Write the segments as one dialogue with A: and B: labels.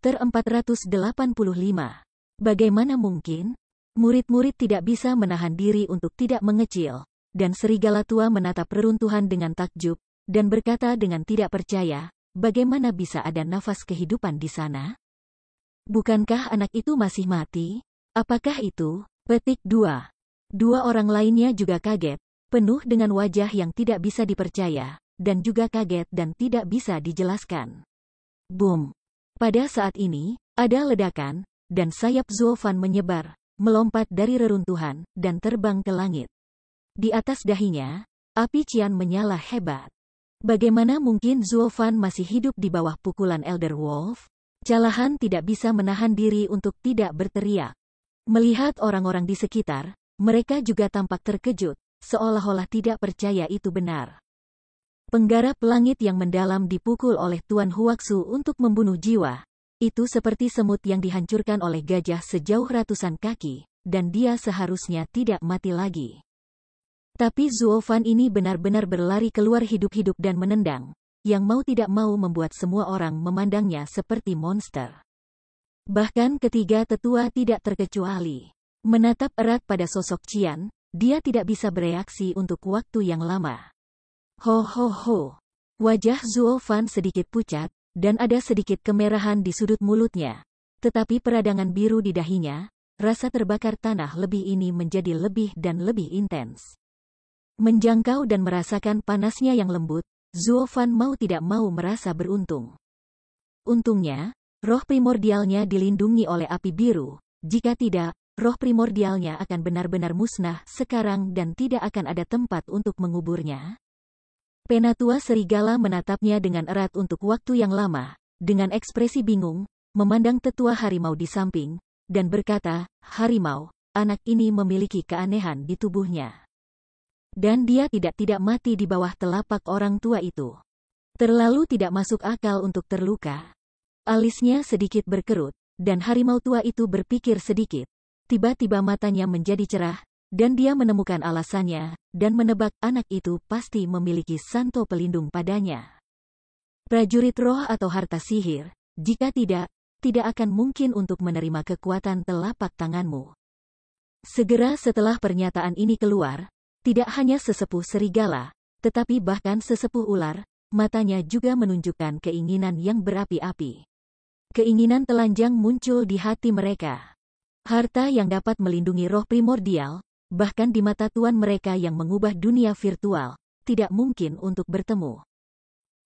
A: Chapter 485. Bagaimana mungkin? Murid-murid tidak bisa menahan diri untuk tidak mengecil, dan serigala tua menatap reruntuhan dengan takjub, dan berkata dengan tidak percaya, bagaimana bisa ada nafas kehidupan di sana? Bukankah anak itu masih mati? Apakah itu? Petik 2. Dua orang lainnya juga kaget, penuh dengan wajah yang tidak bisa dipercaya, dan juga kaget dan tidak bisa dijelaskan. Boom! Pada saat ini, ada ledakan, dan sayap Zuofan menyebar, melompat dari reruntuhan, dan terbang ke langit. Di atas dahinya, api cian menyala hebat. Bagaimana mungkin Zuofan masih hidup di bawah pukulan Elder Wolf? Calahan tidak bisa menahan diri untuk tidak berteriak. Melihat orang-orang di sekitar, mereka juga tampak terkejut, seolah-olah tidak percaya itu benar. Penggarap langit yang mendalam dipukul oleh Tuan Huaxu untuk membunuh jiwa. Itu seperti semut yang dihancurkan oleh gajah sejauh ratusan kaki, dan dia seharusnya tidak mati lagi. Tapi Zuofan ini benar-benar berlari keluar hidup-hidup dan menendang, yang mau tidak mau membuat semua orang memandangnya seperti monster. Bahkan ketiga tetua tidak terkecuali. Menatap erat pada sosok Cian, dia tidak bisa bereaksi untuk waktu yang lama. Ho ho ho. Wajah Zuofan sedikit pucat, dan ada sedikit kemerahan di sudut mulutnya. Tetapi peradangan biru di dahinya, rasa terbakar tanah lebih ini menjadi lebih dan lebih intens. Menjangkau dan merasakan panasnya yang lembut, Zuofan mau tidak mau merasa beruntung. Untungnya, roh primordialnya dilindungi oleh api biru, jika tidak, roh primordialnya akan benar-benar musnah sekarang dan tidak akan ada tempat untuk menguburnya. Penatua serigala menatapnya dengan erat untuk waktu yang lama, dengan ekspresi bingung, memandang tetua harimau di samping, dan berkata, harimau, anak ini memiliki keanehan di tubuhnya. Dan dia tidak mati di bawah telapak orang tua itu. Terlalu tidak masuk akal untuk terluka. Alisnya sedikit berkerut, dan harimau tua itu berpikir sedikit. Tiba-tiba matanya menjadi cerah, dan dia menemukan alasannya, dan menebak anak itu pasti memiliki santo pelindung padanya. Prajurit roh atau harta sihir, jika tidak akan mungkin untuk menerima kekuatan telapak tanganmu. Segera setelah pernyataan ini keluar, tidak hanya sesepuh serigala, tetapi bahkan sesepuh ular, matanya juga menunjukkan keinginan yang berapi-api. Keinginan telanjang muncul di hati mereka. Harta yang dapat melindungi roh primordial, bahkan di mata tuan mereka yang mengubah dunia virtual, tidak mungkin untuk bertemu.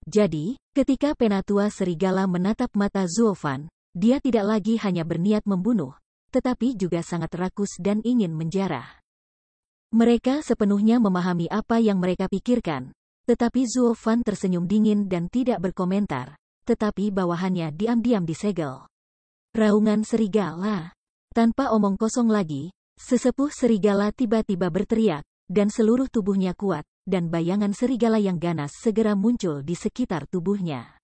A: Jadi, ketika penatua serigala menatap mata Zuofan, dia tidak lagi hanya berniat membunuh, tetapi juga sangat rakus dan ingin menjarah. Mereka sepenuhnya memahami apa yang mereka pikirkan, tetapi Zuofan tersenyum dingin dan tidak berkomentar, tetapi bawahannya diam-diam disegel. Raungan serigala. Tanpa omong kosong lagi, sesepuh serigala tiba-tiba berteriak, dan seluruh tubuhnya kuat, dan bayangan serigala yang ganas segera muncul di sekitar tubuhnya.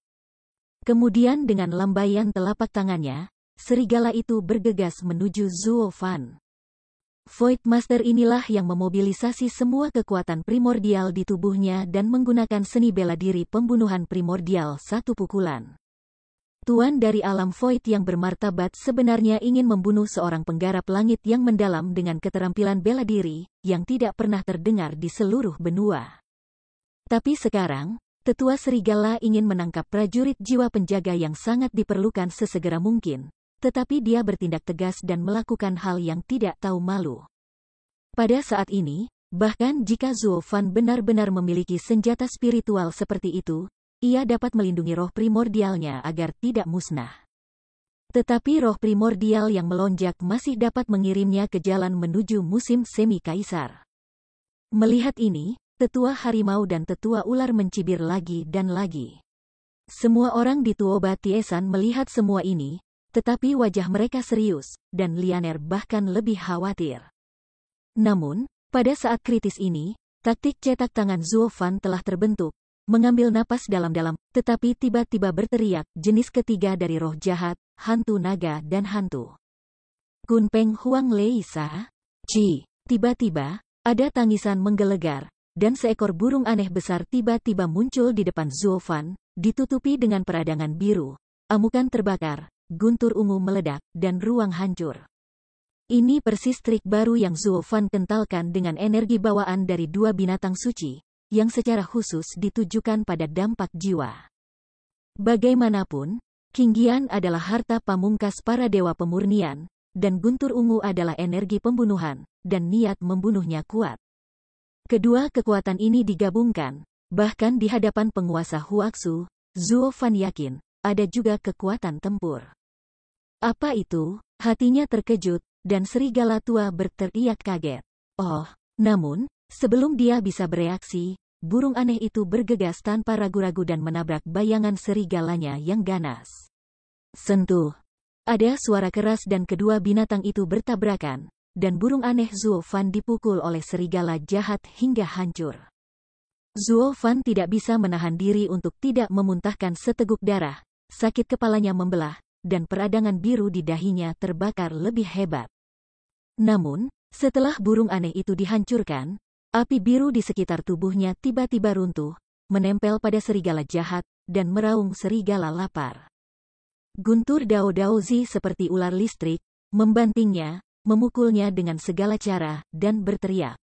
A: Kemudian dengan lambaian telapak tangannya, serigala itu bergegas menuju Zuofan. Void Master inilah yang memobilisasi semua kekuatan primordial di tubuhnya dan menggunakan seni bela diri pembunuhan primordial satu pukulan. Tuan dari alam Void yang bermartabat sebenarnya ingin membunuh seorang penggarap langit yang mendalam dengan keterampilan bela diri, yang tidak pernah terdengar di seluruh benua. Tapi sekarang, tetua serigala ingin menangkap prajurit jiwa penjaga yang sangat diperlukan sesegera mungkin, tetapi dia bertindak tegas dan melakukan hal yang tidak tahu malu. Pada saat ini, bahkan jika Zuofan benar-benar memiliki senjata spiritual seperti itu, ia dapat melindungi roh primordialnya agar tidak musnah. Tetapi roh primordial yang melonjak masih dapat mengirimnya ke jalan menuju musim semi kaisar. Melihat ini, tetua harimau dan tetua ular mencibir lagi dan lagi. Semua orang di Tuoba Tiesan melihat semua ini, tetapi wajah mereka serius, dan Lianer bahkan lebih khawatir. Namun, pada saat kritis ini, taktik cetak tangan Zuofan telah terbentuk, mengambil napas dalam-dalam, tetapi tiba-tiba berteriak, jenis ketiga dari roh jahat, hantu naga dan hantu. Kunpeng Huang Leisa. Ci. Tiba-tiba, ada tangisan menggelegar, dan seekor burung aneh besar tiba-tiba muncul di depan Zuofan, ditutupi dengan peradangan biru. Amukan terbakar, guntur ungu meledak, dan ruang hancur. Ini persis trik baru yang Zuo Fan kentalkan dengan energi bawaan dari dua binatang suci, yang secara khusus ditujukan pada dampak jiwa. Bagaimanapun, Qingyan adalah harta pamungkas para dewa pemurnian, dan guntur ungu adalah energi pembunuhan, dan niat membunuhnya kuat. Kedua kekuatan ini digabungkan, bahkan di hadapan penguasa Huaxu, Zuo Fan yakin, ada juga kekuatan tempur. Apa itu? Hatinya terkejut, dan serigala tua berteriak kaget. Oh, namun, sebelum dia bisa bereaksi, burung aneh itu bergegas tanpa ragu-ragu dan menabrak bayangan serigalanya yang ganas. Sentuh. Ada suara keras dan kedua binatang itu bertabrakan, dan burung aneh Zuo Fan dipukul oleh serigala jahat hingga hancur. Zuo Fan tidak bisa menahan diri untuk tidak memuntahkan seteguk darah, sakit kepalanya membelah, dan peradangan biru di dahinya terbakar lebih hebat. Namun, setelah burung aneh itu dihancurkan, api biru di sekitar tubuhnya tiba-tiba runtuh, menempel pada serigala jahat, dan meraung serigala lapar. Guntur Dao Daozi seperti ular listrik, membantingnya, memukulnya dengan segala cara, dan berteriak.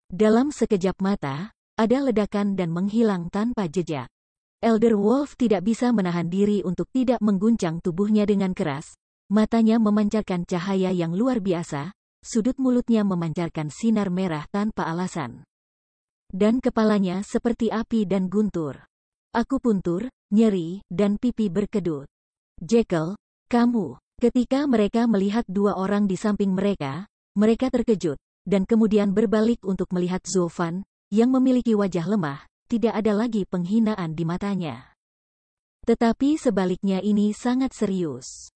A: Dalam sekejap mata, ada ledakan dan menghilang tanpa jejak. Elder Wolf tidak bisa menahan diri untuk tidak mengguncang tubuhnya dengan keras, matanya memancarkan cahaya yang luar biasa, sudut mulutnya memancarkan sinar merah tanpa alasan. Dan kepalanya seperti api dan guntur. Akupuntur, nyeri, dan pipi berkedut. Jekyll, kamu. Ketika mereka melihat dua orang di samping mereka, mereka terkejut, dan kemudian berbalik untuk melihat Zuo Fan, yang memiliki wajah lemah. Tidak ada lagi penghinaan di matanya. Tetapi sebaliknya ini sangat serius.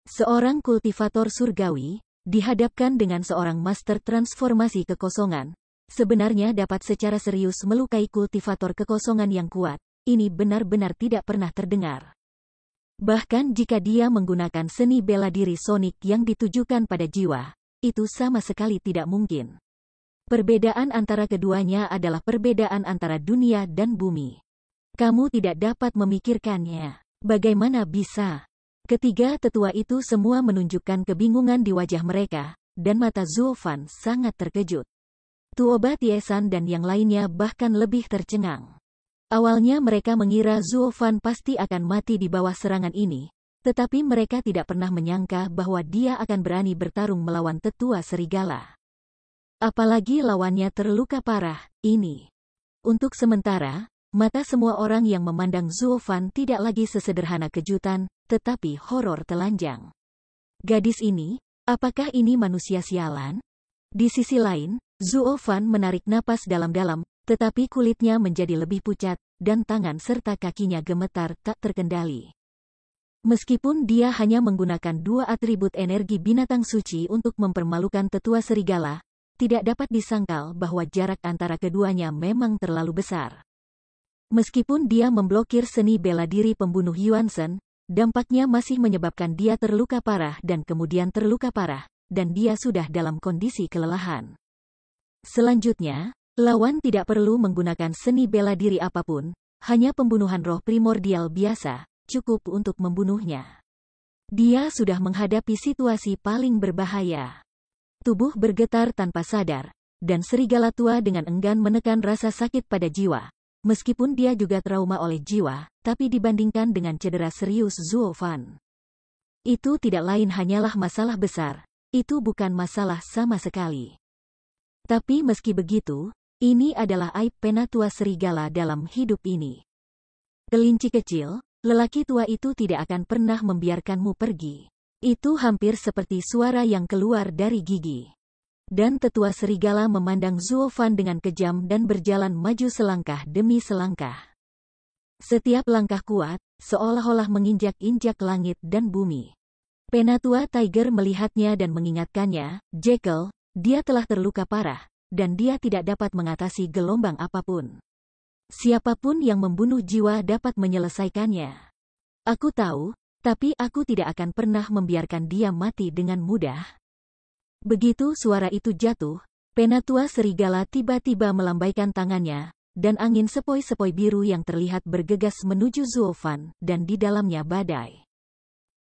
A: Seorang kultivator surgawi, dihadapkan dengan seorang master transformasi kekosongan, sebenarnya dapat secara serius melukai kultivator kekosongan yang kuat. Ini benar-benar tidak pernah terdengar. Bahkan jika dia menggunakan seni bela diri sonik yang ditujukan pada jiwa, itu sama sekali tidak mungkin. Perbedaan antara keduanya adalah perbedaan antara dunia dan bumi. Kamu tidak dapat memikirkannya. Bagaimana bisa? Ketiga tetua itu semua menunjukkan kebingungan di wajah mereka, dan mata Zuo Fan sangat terkejut. Tuoba Tiesan dan yang lainnya bahkan lebih tercengang. Awalnya mereka mengira Zuo Fan pasti akan mati di bawah serangan ini, tetapi mereka tidak pernah menyangka bahwa dia akan berani bertarung melawan tetua serigala. Apalagi lawannya terluka parah, ini. Untuk sementara, mata semua orang yang memandang Zuo Fan tidak lagi sesederhana kejutan, tetapi horor telanjang. Gadis ini, apakah ini manusia sialan? Di sisi lain, Zuo Fan menarik napas dalam-dalam, tetapi kulitnya menjadi lebih pucat, dan tangan serta kakinya gemetar tak terkendali. Meskipun dia hanya menggunakan dua atribut energi binatang suci untuk mempermalukan tetua serigala, tidak dapat disangkal bahwa jarak antara keduanya memang terlalu besar. Meskipun dia memblokir seni bela diri pembunuh Yuansen, dampaknya masih menyebabkan dia terluka parah dan kemudian terluka parah, dan dia sudah dalam kondisi kelelahan. Selanjutnya, lawan tidak perlu menggunakan seni bela diri apapun, hanya pembunuhan roh primordial biasa, cukup untuk membunuhnya. Dia sudah menghadapi situasi paling berbahaya. Tubuh bergetar tanpa sadar, dan serigala tua dengan enggan menekan rasa sakit pada jiwa. Meskipun dia juga trauma oleh jiwa, tapi dibandingkan dengan cedera serius Zuo Fan, itu tidak lain hanyalah masalah besar. Itu bukan masalah sama sekali. Tapi meski begitu, ini adalah aib penatua serigala dalam hidup ini. Kelinci kecil, lelaki tua itu tidak akan pernah membiarkanmu pergi. Itu hampir seperti suara yang keluar dari gigi. Dan tetua serigala memandang Zuo Fan dengan kejam dan berjalan maju selangkah demi selangkah. Setiap langkah kuat, seolah-olah menginjak-injak langit dan bumi. Penatua Tiger melihatnya dan mengingatkannya, Jekyll, dia telah terluka parah, dan dia tidak dapat mengatasi gelombang apapun. Siapapun yang membunuh jiwa dapat menyelesaikannya. Aku tahu, tapi aku tidak akan pernah membiarkan dia mati dengan mudah. Begitu suara itu jatuh, penatua serigala tiba-tiba melambaikan tangannya, dan angin sepoi-sepoi biru yang terlihat bergegas menuju Zuo Fan, dan di dalamnya badai.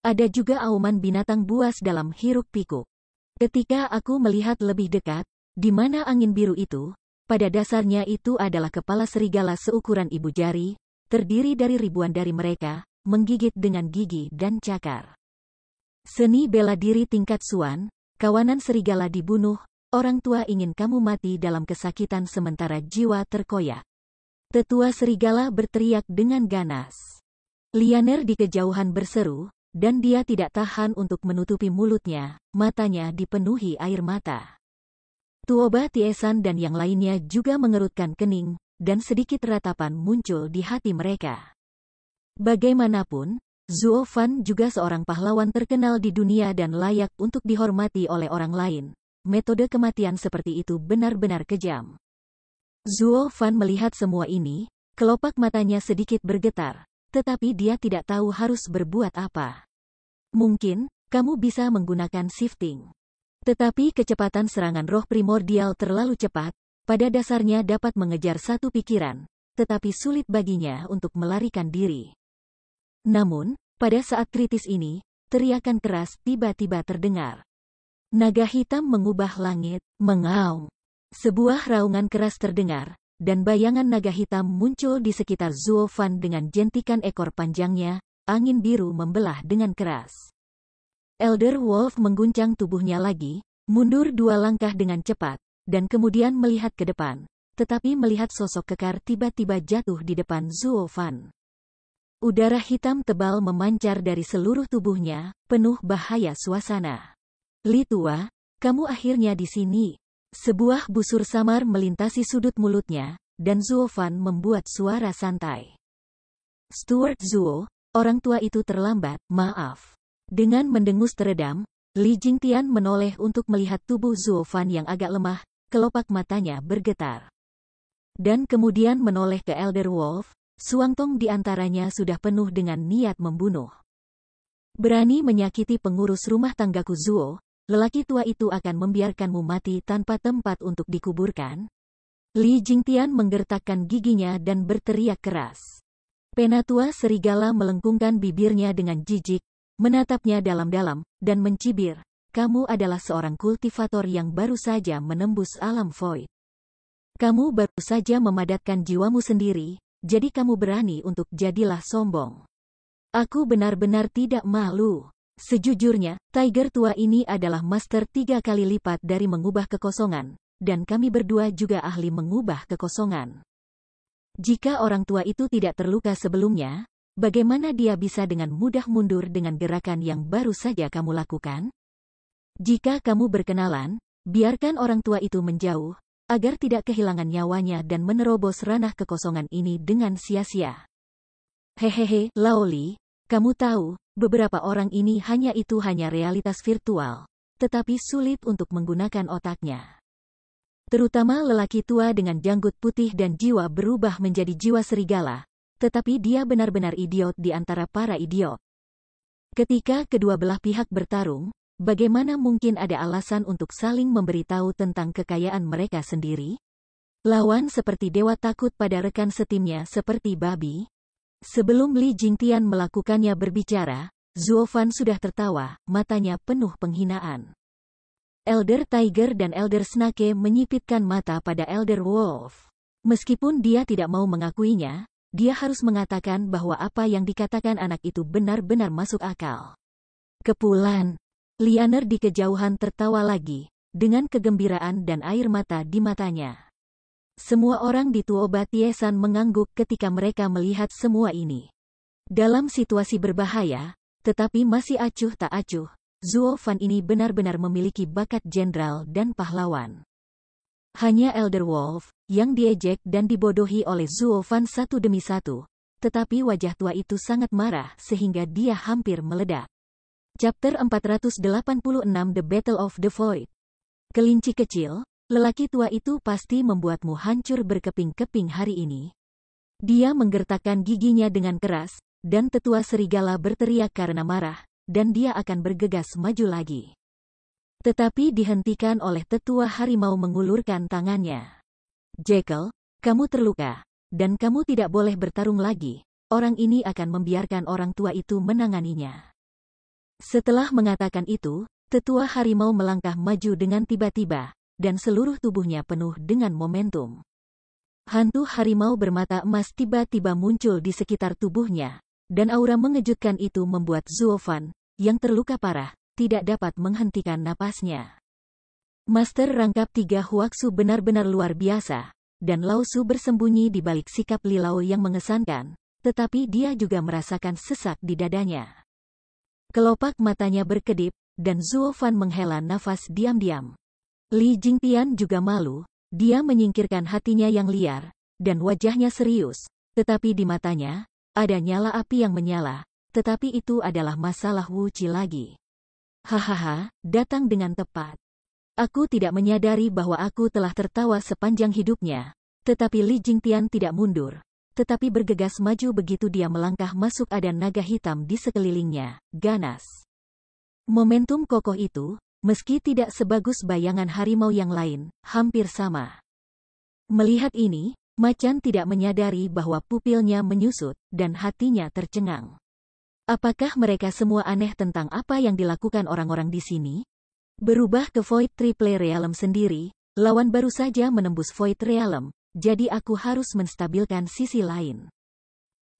A: Ada juga auman binatang buas dalam hiruk-pikuk. Ketika aku melihat lebih dekat, di mana angin biru itu, pada dasarnya itu adalah kepala serigala seukuran ibu jari, terdiri dari ribuan dari mereka, menggigit dengan gigi dan cakar. Seni bela diri tingkat Suan, kawanan serigala dibunuh, orang tua ingin kamu mati dalam kesakitan sementara jiwa terkoyak. Tetua serigala berteriak dengan ganas. Lianer di kejauhan berseru, dan dia tidak tahan untuk menutupi mulutnya, matanya dipenuhi air mata. Tuoba Tiesan dan yang lainnya juga mengerutkan kening, dan sedikit ratapan muncul di hati mereka. Bagaimanapun, Zuo Fan juga seorang pahlawan terkenal di dunia dan layak untuk dihormati oleh orang lain. Metode kematian seperti itu benar-benar kejam. Zuo Fan melihat semua ini, kelopak matanya sedikit bergetar. Tetapi dia tidak tahu harus berbuat apa. Mungkin, kamu bisa menggunakan shifting. Tetapi kecepatan serangan roh primordial terlalu cepat, pada dasarnya dapat mengejar satu pikiran, tetapi sulit baginya untuk melarikan diri. Namun, pada saat kritis ini, teriakan keras tiba-tiba terdengar. Naga hitam mengubah langit, mengaum. Sebuah raungan keras terdengar, dan bayangan naga hitam muncul di sekitar Zuo Fan dengan jentikan ekor panjangnya, angin biru membelah dengan keras. Elder Wolf mengguncang tubuhnya lagi, mundur 2 langkah dengan cepat, dan kemudian melihat ke depan, tetapi melihat sosok kekar tiba-tiba jatuh di depan Zuo Fan. Udara hitam tebal memancar dari seluruh tubuhnya, penuh bahaya suasana. Li Tua, kamu akhirnya di sini. Sebuah busur samar melintasi sudut mulutnya, dan Zuo Fan membuat suara santai. Stuart Zuo, orang tua itu terlambat, maaf. Dengan mendengus teredam, Li Jingtian menoleh untuk melihat tubuh Zuo Fan yang agak lemah, kelopak matanya bergetar. Dan kemudian menoleh ke Elder Wolf, Suangtong di antaranya sudah penuh dengan niat membunuh. Berani menyakiti pengurus rumah tanggaku Zuo, lelaki tua itu akan membiarkanmu mati tanpa tempat untuk dikuburkan? Li Jingtian menggertakkan giginya dan berteriak keras. Penatua serigala melengkungkan bibirnya dengan jijik, menatapnya dalam-dalam, dan mencibir, kamu adalah seorang kultivator yang baru saja menembus alam void. Kamu baru saja memadatkan jiwamu sendiri, jadi kamu berani untuk jadilah sombong. Aku benar-benar tidak malu. Sejujurnya, Tiger tua ini adalah master 3 kali lipat dari mengubah kekosongan, dan kami berdua juga ahli mengubah kekosongan. Jika orang tua itu tidak terluka sebelumnya, bagaimana dia bisa dengan mudah mundur dengan gerakan yang baru saja kamu lakukan? Jika kamu berkenalan, biarkan orang tua itu menjauh, agar tidak kehilangan nyawanya dan menerobos ranah kekosongan ini dengan sia-sia. Hehehe, Laoli, kamu tahu, beberapa orang ini hanya realitas virtual, tetapi sulit untuk menggunakan otaknya. Terutama lelaki tua dengan janggut putih dan jiwa berubah menjadi jiwa serigala, tetapi dia benar-benar idiot di antara para idiot. Ketika kedua belah pihak bertarung, bagaimana mungkin ada alasan untuk saling memberitahu tentang kekayaan mereka sendiri? Lawan seperti dewa takut pada rekan setimnya seperti babi? Sebelum Li Jingtian melakukannya berbicara, Zuo Fan sudah tertawa, matanya penuh penghinaan. Elder Tiger dan Elder Snake menyipitkan mata pada Elder Wolf. Meskipun dia tidak mau mengakuinya, dia harus mengatakan bahwa apa yang dikatakan anak itu benar-benar masuk akal. Kepulan. Lianer di kejauhan tertawa lagi, dengan kegembiraan dan air mata di matanya. Semua orang di Tuoba Tiesan mengangguk ketika mereka melihat semua ini. Dalam situasi berbahaya, tetapi masih acuh tak acuh, Zuo Fan ini benar-benar memiliki bakat jenderal dan pahlawan. Hanya Elder Wolf, yang diejek dan dibodohi oleh Zuo Fan satu demi satu, tetapi wajah tua itu sangat marah sehingga dia hampir meledak. Chapter 486 The Battle of the Void. Kelinci kecil, lelaki tua itu pasti membuatmu hancur berkeping-keping hari ini. Dia menggertakkan giginya dengan keras, dan tetua serigala berteriak karena marah, dan dia akan bergegas maju lagi. Tetapi dihentikan oleh tetua harimau mengulurkan tangannya. Jekyll, kamu terluka, dan kamu tidak boleh bertarung lagi. Orang ini akan membiarkan orang tua itu menanganinya. Setelah mengatakan itu, tetua harimau melangkah maju dengan tiba-tiba, dan seluruh tubuhnya penuh dengan momentum. Hantu harimau bermata emas tiba-tiba muncul di sekitar tubuhnya, dan aura mengejutkan itu membuat Zuofan, yang terluka parah, tidak dapat menghentikan napasnya. Master rangkap 3 Huaxu benar-benar luar biasa, dan Lao Su bersembunyi di balik sikap Li Lao yang mengesankan, tetapi dia juga merasakan sesak di dadanya. Kelopak matanya berkedip, dan Zuofan menghela nafas diam-diam. Li Jingtian juga malu, dia menyingkirkan hatinya yang liar, dan wajahnya serius, tetapi di matanya, ada nyala api yang menyala, tetapi itu adalah masalah Wu Qi lagi. Hahaha, datang dengan tepat. Aku tidak menyadari bahwa aku telah tertawa sepanjang hidupnya, tetapi Li Jingtian tidak mundur, tetapi bergegas maju begitu dia melangkah masuk. Ada naga hitam di sekelilingnya, ganas. Momentum kokoh itu, meski tidak sebagus bayangan harimau yang lain, hampir sama. Melihat ini, macan tidak menyadari bahwa pupilnya menyusut, dan hatinya tercengang. Apakah mereka semua aneh tentang apa yang dilakukan orang-orang di sini? Berubah ke Void Triple Realm sendiri, lawan baru saja menembus Void Realm, jadi aku harus menstabilkan sisi lain.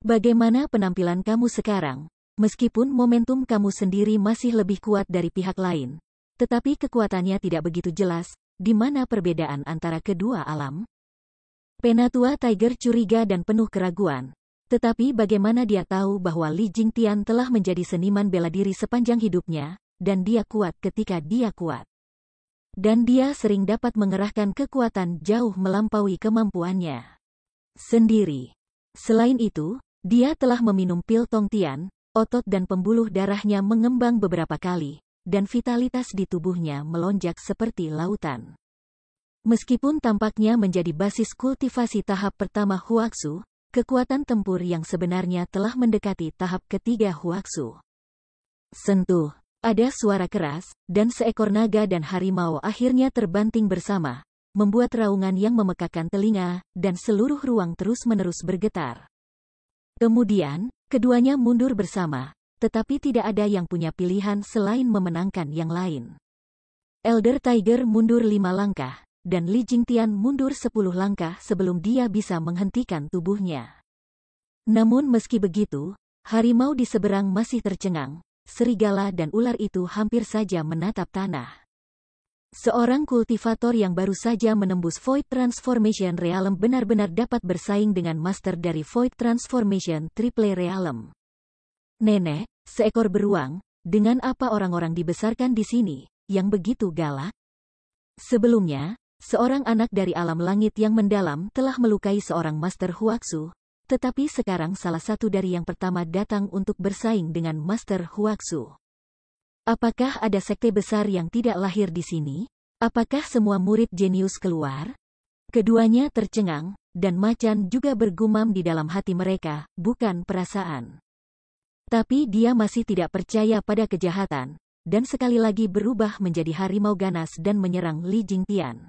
A: Bagaimana penampilan kamu sekarang? Meskipun momentum kamu sendiri masih lebih kuat dari pihak lain, tetapi kekuatannya tidak begitu jelas. Di mana perbedaan antara kedua alam? Penatua Tiger curiga dan penuh keraguan. Tetapi bagaimana dia tahu bahwa Li Jingtian telah menjadi seniman bela diri sepanjang hidupnya, dan dia kuat ketika dia kuat. Dan dia sering dapat mengerahkan kekuatan jauh melampaui kemampuannya sendiri. Selain itu, dia telah meminum pil Tongtian, otot dan pembuluh darahnya mengembang beberapa kali, dan vitalitas di tubuhnya melonjak seperti lautan. Meskipun tampaknya menjadi basis kultivasi tahap pertama Huaxu, kekuatan tempur yang sebenarnya telah mendekati tahap ketiga Huaxu. Sentuh. Ada suara keras, dan seekor naga dan harimau akhirnya terbanting bersama, membuat raungan yang memekakkan telinga, dan seluruh ruang terus-menerus bergetar. Kemudian, keduanya mundur bersama, tetapi tidak ada yang punya pilihan selain memenangkan yang lain. Elder Tiger mundur 5 langkah, dan Li Jingtian mundur 10 langkah sebelum dia bisa menghentikan tubuhnya. Namun meski begitu, harimau di seberang masih tercengang. Serigala dan ular itu hampir saja menatap tanah. Seorang kultivator yang baru saja menembus Void Transformation Realm benar-benar dapat bersaing dengan master dari Void Transformation Triple Realm. Nenek, seekor beruang, dengan apa orang-orang dibesarkan di sini, yang begitu galak? Sebelumnya, seorang anak dari alam langit yang mendalam telah melukai seorang master Huaxu, tetapi sekarang salah satu dari yang pertama datang untuk bersaing dengan Master Huaxu. Apakah ada sekte besar yang tidak lahir di sini? Apakah semua murid jenius keluar? Keduanya tercengang, dan macan juga bergumam di dalam hati mereka, bukan perasaan. Tapi dia masih tidak percaya pada kejahatan, dan sekali lagi berubah menjadi harimau ganas dan menyerang Li Jingtian.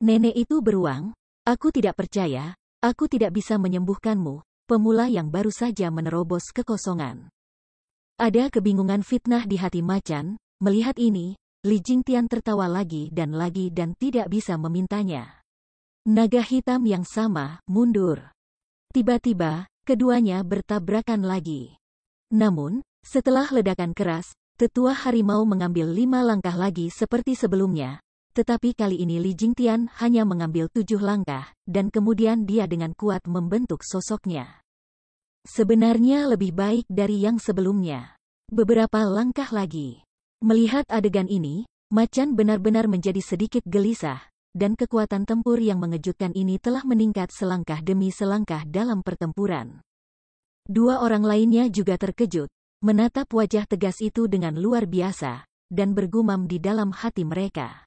A: Nenek itu beruang, aku tidak percaya. Aku tidak bisa menyembuhkanmu, pemula yang baru saja menerobos kekosongan. Ada kebingungan fitnah di hati macan. Melihat ini, Li Jingtian tertawa lagi dan tidak bisa memintanya. Naga hitam yang sama, mundur. Tiba-tiba, keduanya bertabrakan lagi. Namun, setelah ledakan keras, tetua harimau mengambil 5 langkah lagi seperti sebelumnya. Tetapi kali ini Li Jingtian hanya mengambil 7 langkah, dan kemudian dia dengan kuat membentuk sosoknya. Sebenarnya lebih baik dari yang sebelumnya. Beberapa langkah lagi. Melihat adegan ini, macan benar-benar menjadi sedikit gelisah, dan kekuatan tempur yang mengejutkan ini telah meningkat selangkah demi selangkah dalam pertempuran. 2 orang lainnya juga terkejut, menatap wajah tegas itu dengan luar biasa, dan bergumam di dalam hati mereka.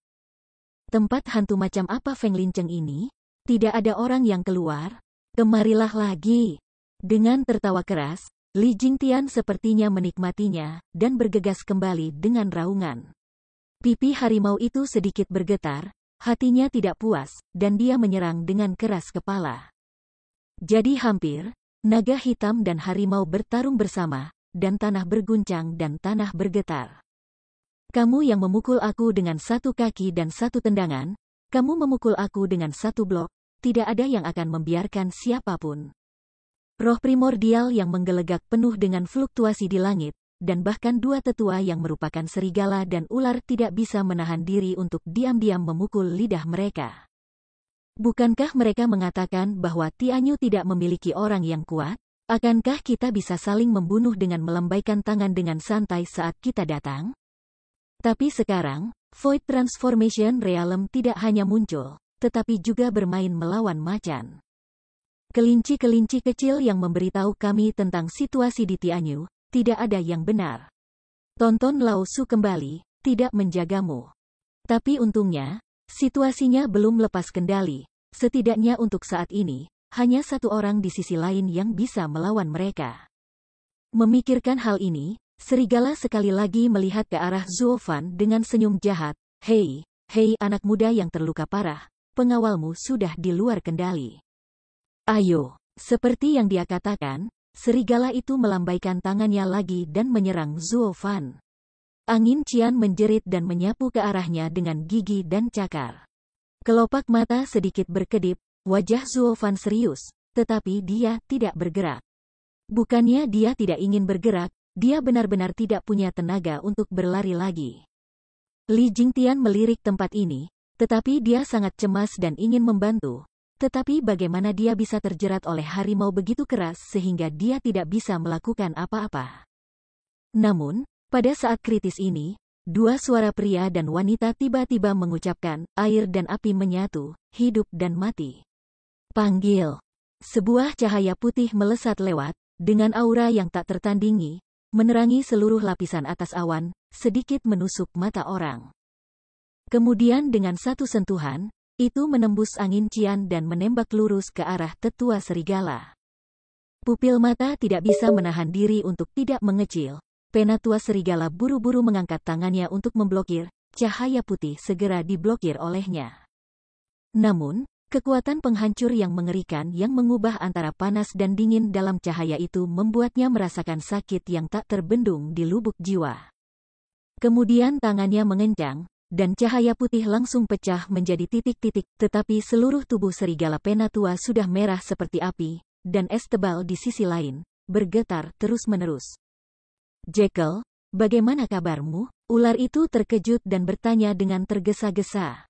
A: Tempat hantu macam apa Feng Linceng ini? Tidak ada orang yang keluar? Kemarilah lagi. Dengan tertawa keras, Li Jingtian sepertinya menikmatinya, dan bergegas kembali dengan raungan. Pipi harimau itu sedikit bergetar, hatinya tidak puas, dan dia menyerang dengan keras kepala. Jadi hampir, naga hitam dan harimau bertarung bersama, dan tanah berguncang dan tanah bergetar. Kamu yang memukul aku dengan satu kaki dan satu tendangan, kamu memukul aku dengan satu blok, tidak ada yang akan membiarkan siapapun. Roh primordial yang menggelegak penuh dengan fluktuasi di langit, dan bahkan dua tetua yang merupakan serigala dan ular tidak bisa menahan diri untuk diam-diam memukul lidah mereka. Bukankah mereka mengatakan bahwa Tianyu tidak memiliki orang yang kuat? Akankah kita bisa saling membunuh dengan melambaikan tangan dengan santai saat kita datang? Tapi sekarang, Void Transformation Realm tidak hanya muncul, tetapi juga bermain melawan macan. Kelinci-kelinci kecil yang memberitahu kami tentang situasi di Tianyu, tidak ada yang benar. Tonton Lao Su kembali, tidak menjagamu. Tapi untungnya, situasinya belum lepas kendali, setidaknya untuk saat ini, hanya satu orang di sisi lain yang bisa melawan mereka. Memikirkan hal ini, serigala sekali lagi melihat ke arah Zuo Fan dengan senyum jahat. Hei anak muda yang terluka parah, pengawalmu sudah di luar kendali. Ayo, seperti yang dia katakan, serigala itu melambaikan tangannya lagi dan menyerang Zuo Fan. Angin cian menjerit dan menyapu ke arahnya dengan gigi dan cakar. Kelopak mata sedikit berkedip, wajah Zuo Fan serius, tetapi dia tidak bergerak. Bukannya dia tidak ingin bergerak, dia benar-benar tidak punya tenaga untuk berlari lagi. Li Jingtian melirik tempat ini, tetapi dia sangat cemas dan ingin membantu. Tetapi bagaimana dia bisa terjerat oleh harimau begitu keras sehingga dia tidak bisa melakukan apa-apa. Namun, pada saat kritis ini, dua suara pria dan wanita tiba-tiba mengucapkan, air dan api menyatu, hidup dan mati. Panggil. Sebuah cahaya putih melesat lewat, dengan aura yang tak tertandingi, menerangi seluruh lapisan atas awan, sedikit menusuk mata orang. Kemudian dengan satu sentuhan, itu menembus angin cian dan menembak lurus ke arah tetua serigala. Pupil mata tidak bisa menahan diri untuk tidak mengecil. Penatua serigala buru-buru mengangkat tangannya untuk memblokir, cahaya putih segera diblokir olehnya. Namun, kekuatan penghancur yang mengerikan yang mengubah antara panas dan dingin dalam cahaya itu membuatnya merasakan sakit yang tak terbendung di lubuk jiwa. Kemudian tangannya mengencang, dan cahaya putih langsung pecah menjadi titik-titik, tetapi seluruh tubuh serigala penatua sudah merah seperti api, dan es tebal di sisi lain, bergetar terus-menerus. Jekyll, bagaimana kabarmu? Ular itu terkejut dan bertanya dengan tergesa-gesa.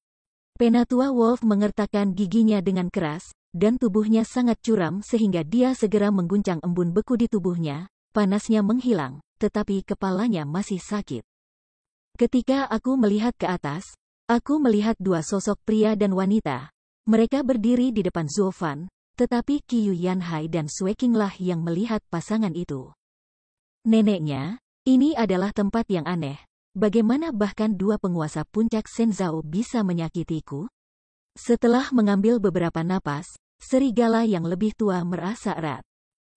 A: Penatua Wolf mengertakkan giginya dengan keras, dan tubuhnya sangat curam sehingga dia segera mengguncang embun beku di tubuhnya, panasnya menghilang, tetapi kepalanya masih sakit. Ketika aku melihat ke atas, aku melihat dua sosok pria dan wanita. Mereka berdiri di depan Zuo Fan, tetapi Qiyu Yanhai dan Sui Qinglah yang melihat pasangan itu. Neneknya, ini adalah tempat yang aneh. Bagaimana bahkan dua penguasa puncak Shenzhou bisa menyakitiku? Setelah mengambil beberapa napas, serigala yang lebih tua merasa erat.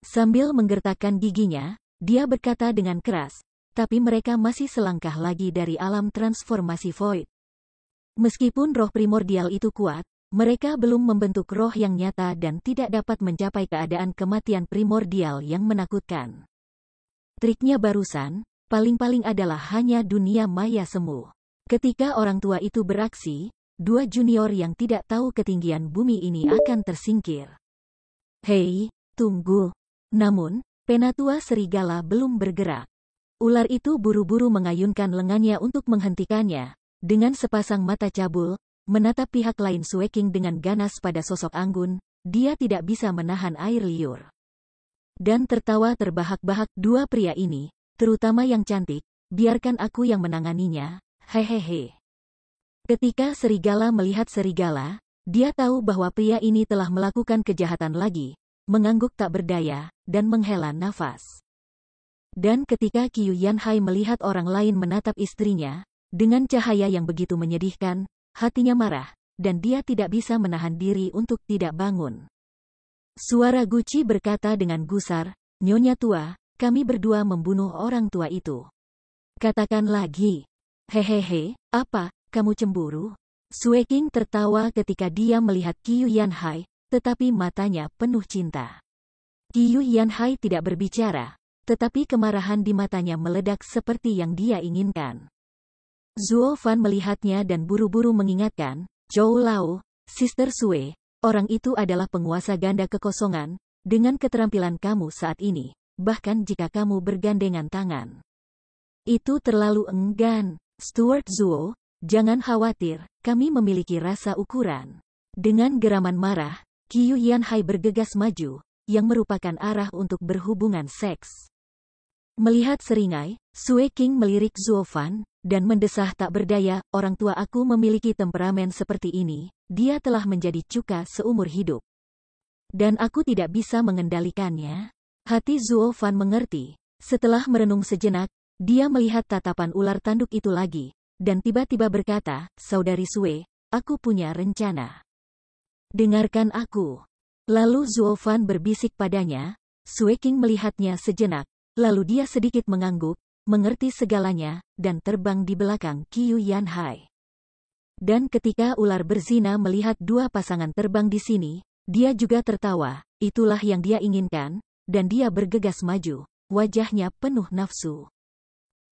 A: Sambil menggertakkan giginya, dia berkata dengan keras, tapi mereka masih selangkah lagi dari alam transformasi Void. Meskipun roh primordial itu kuat, mereka belum membentuk roh yang nyata dan tidak dapat mencapai keadaan kematian primordial yang menakutkan. Triknya barusan, paling-paling adalah hanya dunia maya semu. Ketika orang tua itu beraksi, dua junior yang tidak tahu ketinggian bumi ini akan tersingkir. Hei, tunggu. Namun, penatua serigala belum bergerak. Ular itu buru-buru mengayunkan lengannya untuk menghentikannya. Dengan sepasang mata cabul, menatap pihak lain Sui Qing dengan ganas pada sosok anggun, dia tidak bisa menahan air liur. Dan tertawa terbahak-bahak dua pria ini, terutama yang cantik, biarkan aku yang menanganinya, hehehe. Ketika serigala melihat serigala, dia tahu bahwa pria ini telah melakukan kejahatan lagi, mengangguk tak berdaya, dan menghela nafas. Dan ketika Qiyu Yanhai melihat orang lain menatap istrinya, dengan cahaya yang begitu menyedihkan, hatinya marah, dan dia tidak bisa menahan diri untuk tidak bangun. Suara Guci berkata dengan gusar, Nyonya tua, kami berdua membunuh orang tua itu. Katakan lagi. Hehehe, apa, kamu cemburu? Sui Qing tertawa ketika dia melihat Qiyu Yanhai, tetapi matanya penuh cinta. Qiyu Yanhai tidak berbicara, tetapi kemarahan di matanya meledak seperti yang dia inginkan. Zuo Fan melihatnya dan buru-buru mengingatkan, Zhou Lao, Sister Sue, orang itu adalah penguasa ganda kekosongan, dengan keterampilan kamu saat ini, bahkan jika kamu bergandengan tangan. Itu terlalu enggan, Stuart Zuo, jangan khawatir, kami memiliki rasa ukuran. Dengan geraman marah, Qiu Yanhai bergegas maju, yang merupakan arah untuk berhubungan seks. Melihat seringai, Sue King melirik Zuo Fan, dan mendesah tak berdaya, orang tua aku memiliki temperamen seperti ini, dia telah menjadi cuka seumur hidup. Dan aku tidak bisa mengendalikannya. Hati Zuo Fan mengerti. Setelah merenung sejenak, dia melihat tatapan ular tanduk itu lagi, dan tiba-tiba berkata, Saudari Sue, aku punya rencana. Dengarkan aku. Lalu Zuo Fan berbisik padanya. Sue King melihatnya sejenak, lalu dia sedikit mengangguk, mengerti segalanya, dan terbang di belakang Qiu Yanhai. Dan ketika ular berzina melihat dua pasangan terbang di sini, dia juga tertawa, itulah yang dia inginkan, dan dia bergegas maju, wajahnya penuh nafsu.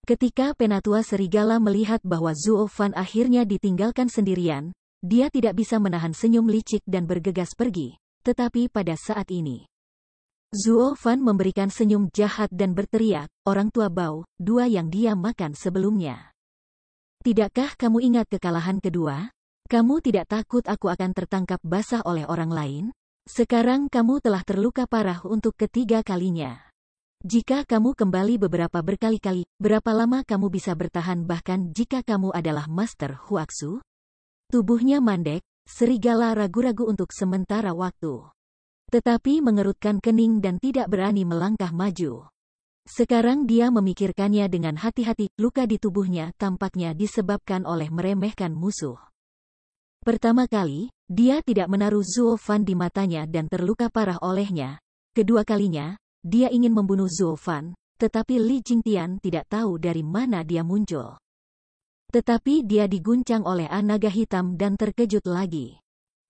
A: Ketika penatua serigala melihat bahwa Zuo Fan akhirnya ditinggalkan sendirian, dia tidak bisa menahan senyum licik dan bergegas pergi, tetapi pada saat ini, Zuo Fan memberikan senyum jahat dan berteriak, orang tua Bao, dua yang dia makan sebelumnya. Tidakkah kamu ingat kekalahan kedua? Kamu tidak takut aku akan tertangkap basah oleh orang lain? Sekarang kamu telah terluka parah untuk ketiga kalinya. Jika kamu kembali beberapa berkali-kali, berapa lama kamu bisa bertahan bahkan jika kamu adalah Master Huaxu? Tubuhnya mandek, serigala ragu-ragu untuk sementara waktu. Tetapi mengerutkan kening dan tidak berani melangkah maju. Sekarang dia memikirkannya dengan hati-hati, luka di tubuhnya tampaknya disebabkan oleh meremehkan musuh. Pertama kali, dia tidak menaruh Zuo Fan di matanya dan terluka parah olehnya. Kedua kalinya, dia ingin membunuh Zuo Fan, tetapi Li Jingtian tidak tahu dari mana dia muncul. Tetapi dia diguncang oleh naga hitam dan terkejut lagi.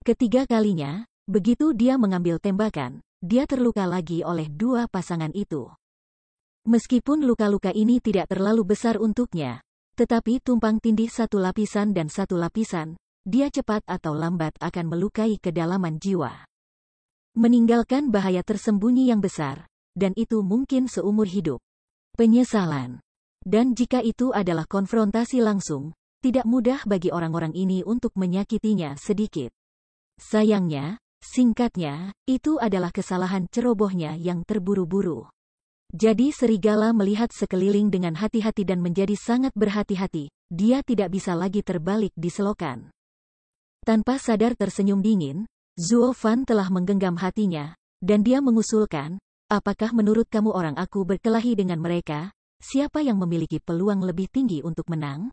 A: Ketiga kalinya, begitu dia mengambil tembakan, dia terluka lagi oleh dua pasangan itu. Meskipun luka-luka ini tidak terlalu besar untuknya, tetapi tumpang tindih satu lapisan dan satu lapisan, dia cepat atau lambat akan melukai kedalaman jiwa. Meninggalkan bahaya tersembunyi yang besar, dan itu mungkin seumur hidup. Penyesalan. Dan jika itu adalah konfrontasi langsung, tidak mudah bagi orang-orang ini untuk menyakitinya sedikit. Sayangnya, singkatnya, itu adalah kesalahan cerobohnya yang terburu-buru. Jadi serigala melihat sekeliling dengan hati-hati dan menjadi sangat berhati-hati, dia tidak bisa lagi terbalik di selokan. Tanpa sadar tersenyum dingin, Zuo Fan telah menggenggam hatinya, dan dia mengusulkan, apakah menurut kamu orang aku berkelahi dengan mereka, siapa yang memiliki peluang lebih tinggi untuk menang?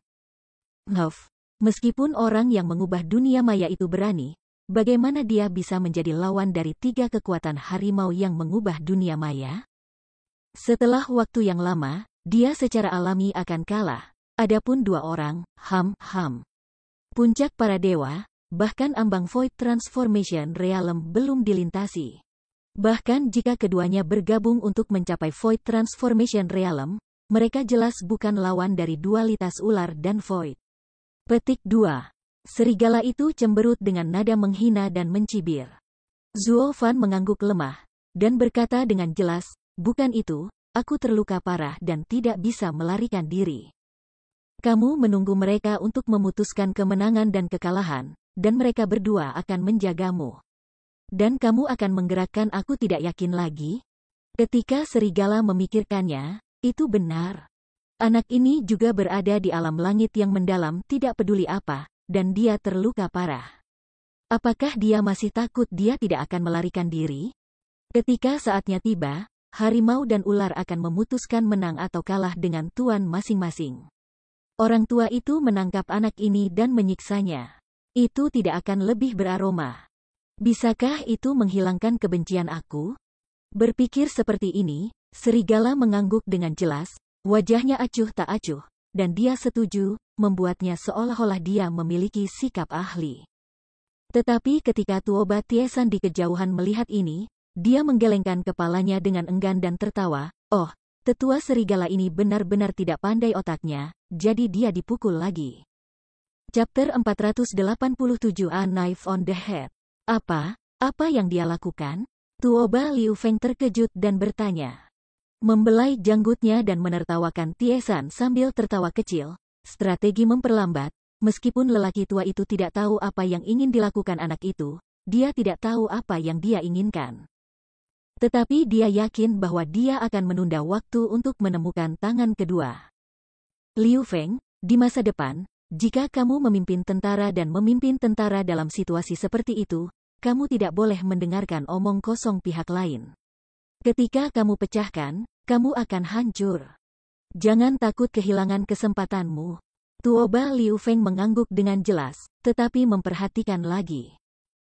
A: Meskipun orang yang mengubah dunia maya itu berani, bagaimana dia bisa menjadi lawan dari tiga kekuatan harimau yang mengubah dunia maya? Setelah waktu yang lama, dia secara alami akan kalah. Adapun dua orang, puncak para dewa, bahkan ambang Void Transformation Realm belum dilintasi. Bahkan jika keduanya bergabung untuk mencapai Void Transformation Realm, mereka jelas bukan lawan dari dualitas ular dan Void. Petik 2. Serigala itu cemberut dengan nada menghina dan mencibir. Zuo Fan mengangguk lemah, dan berkata dengan jelas, bukan itu, aku terluka parah dan tidak bisa melarikan diri. Kamu menunggu mereka untuk memutuskan kemenangan dan kekalahan, dan mereka berdua akan menjagamu. Dan kamu akan menggerakkan aku tidak yakin lagi? Ketika serigala memikirkannya, itu benar. Anak ini juga berada di alam langit yang mendalam tidak peduli apa, dan dia terluka parah. Apakah dia masih takut dia tidak akan melarikan diri? Ketika saatnya tiba, harimau dan ular akan memutuskan menang atau kalah dengan tuan masing-masing. Orang tua itu menangkap anak ini dan menyiksanya. Itu tidak akan lebih beraroma. Bisakah itu menghilangkan kebencian aku? Berpikir seperti ini, serigala mengangguk dengan jelas, wajahnya acuh tak acuh, dan dia setuju, membuatnya seolah-olah dia memiliki sikap ahli. Tetapi ketika Tuoba Tiesan di kejauhan melihat ini, dia menggelengkan kepalanya dengan enggan dan tertawa, oh, tetua serigala ini benar-benar tidak pandai otaknya, jadi dia dipukul lagi. Chapter 487 A Knife on the Head. Apa yang dia lakukan? Tuoba Liu Feng terkejut dan bertanya. Membelai janggutnya dan menertawakan Tiesan sambil tertawa kecil, strategi memperlambat, meskipun lelaki tua itu tidak tahu apa yang ingin dilakukan anak itu, dia tidak tahu apa yang dia inginkan. Tetapi dia yakin bahwa dia akan menunda waktu untuk menemukan tangan kedua. Liu Feng, di masa depan, jika kamu memimpin tentara dan memimpin tentara dalam situasi seperti itu, kamu tidak boleh mendengarkan omong kosong pihak lain. Ketika kamu pecahkan, kamu akan hancur. Jangan takut kehilangan kesempatanmu. Tuoba Liu Feng mengangguk dengan jelas, tetapi memperhatikan lagi.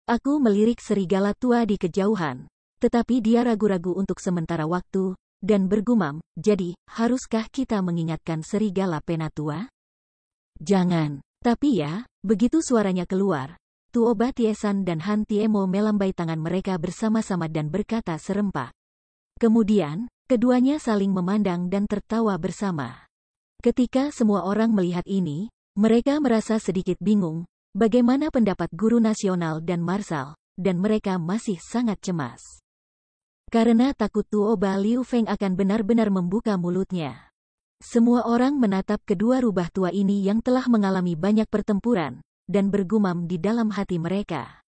A: Aku melirik serigala tua di kejauhan. Tetapi dia ragu-ragu untuk sementara waktu, dan bergumam, jadi, haruskah kita mengingatkan serigala penatua? Jangan. Tapi ya, begitu suaranya keluar, Tuoba Tiesan dan Han Tiemo melambai tangan mereka bersama-sama dan berkata serempak. Kemudian, keduanya saling memandang dan tertawa bersama. Ketika semua orang melihat ini, mereka merasa sedikit bingung, bagaimana pendapat guru nasional dan marsal, dan mereka masih sangat cemas. Karena takut Tuoba Liu Feng akan benar-benar membuka mulutnya. Semua orang menatap kedua rubah tua ini yang telah mengalami banyak pertempuran, dan bergumam di dalam hati mereka.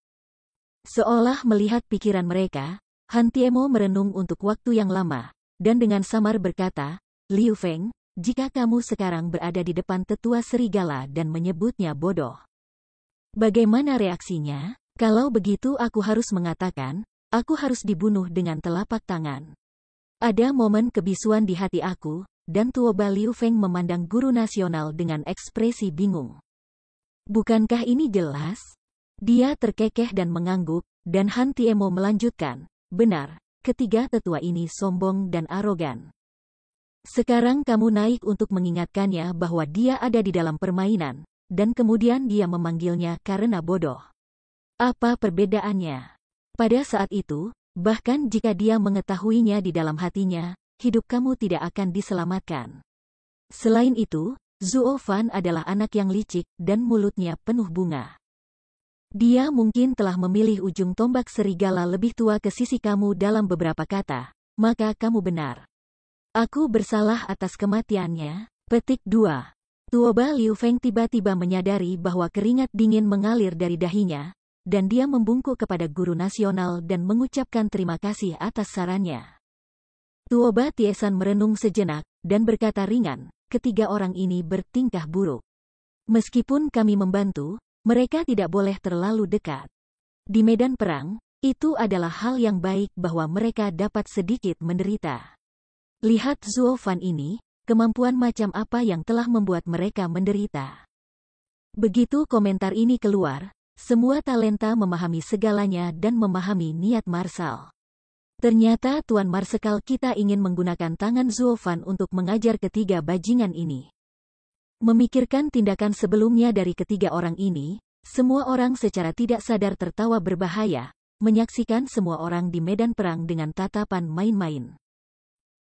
A: Seolah melihat pikiran mereka, Han Tiemo merenung untuk waktu yang lama, dan dengan samar berkata, Liu Feng, jika kamu sekarang berada di depan tetua serigala dan menyebutnya bodoh. Bagaimana reaksinya? Kalau begitu aku harus mengatakan, aku harus dibunuh dengan telapak tangan. Ada momen kebisuan di hati aku, dan Tuoba Liu Feng memandang guru nasional dengan ekspresi bingung. Bukankah ini jelas? Dia terkekeh dan mengangguk, dan Han Tiemo melanjutkan, benar, ketiga tetua ini sombong dan arogan. Sekarang kamu naik untuk mengingatkannya bahwa dia ada di dalam permainan, dan kemudian dia memanggilnya karena bodoh. Apa perbedaannya? Pada saat itu, bahkan jika dia mengetahuinya di dalam hatinya, hidup kamu tidak akan diselamatkan. Selain itu, Zuo Fan adalah anak yang licik dan mulutnya penuh bunga. Dia mungkin telah memilih ujung tombak serigala lebih tua ke sisi kamu dalam beberapa kata, maka kamu benar. Aku bersalah atas kematiannya. Petik 2. Tuoba Liu Feng tiba-tiba menyadari bahwa keringat dingin mengalir dari dahinya, dan dia membungkuk kepada guru nasional dan mengucapkan terima kasih atas sarannya. Tuoba Tiesan merenung sejenak, dan berkata ringan, ketiga orang ini bertingkah buruk. Meskipun kami membantu, mereka tidak boleh terlalu dekat. Di medan perang, itu adalah hal yang baik bahwa mereka dapat sedikit menderita. Lihat Zuo Fan ini, kemampuan macam apa yang telah membuat mereka menderita. Begitu komentar ini keluar, semua talenta memahami segalanya dan memahami niat marsal. Ternyata Tuan Marsekal kita ingin menggunakan tangan Zuo Fan untuk mengajar ketiga bajingan ini. Memikirkan tindakan sebelumnya dari ketiga orang ini, semua orang secara tidak sadar tertawa berbahaya, menyaksikan semua orang di medan perang dengan tatapan main-main.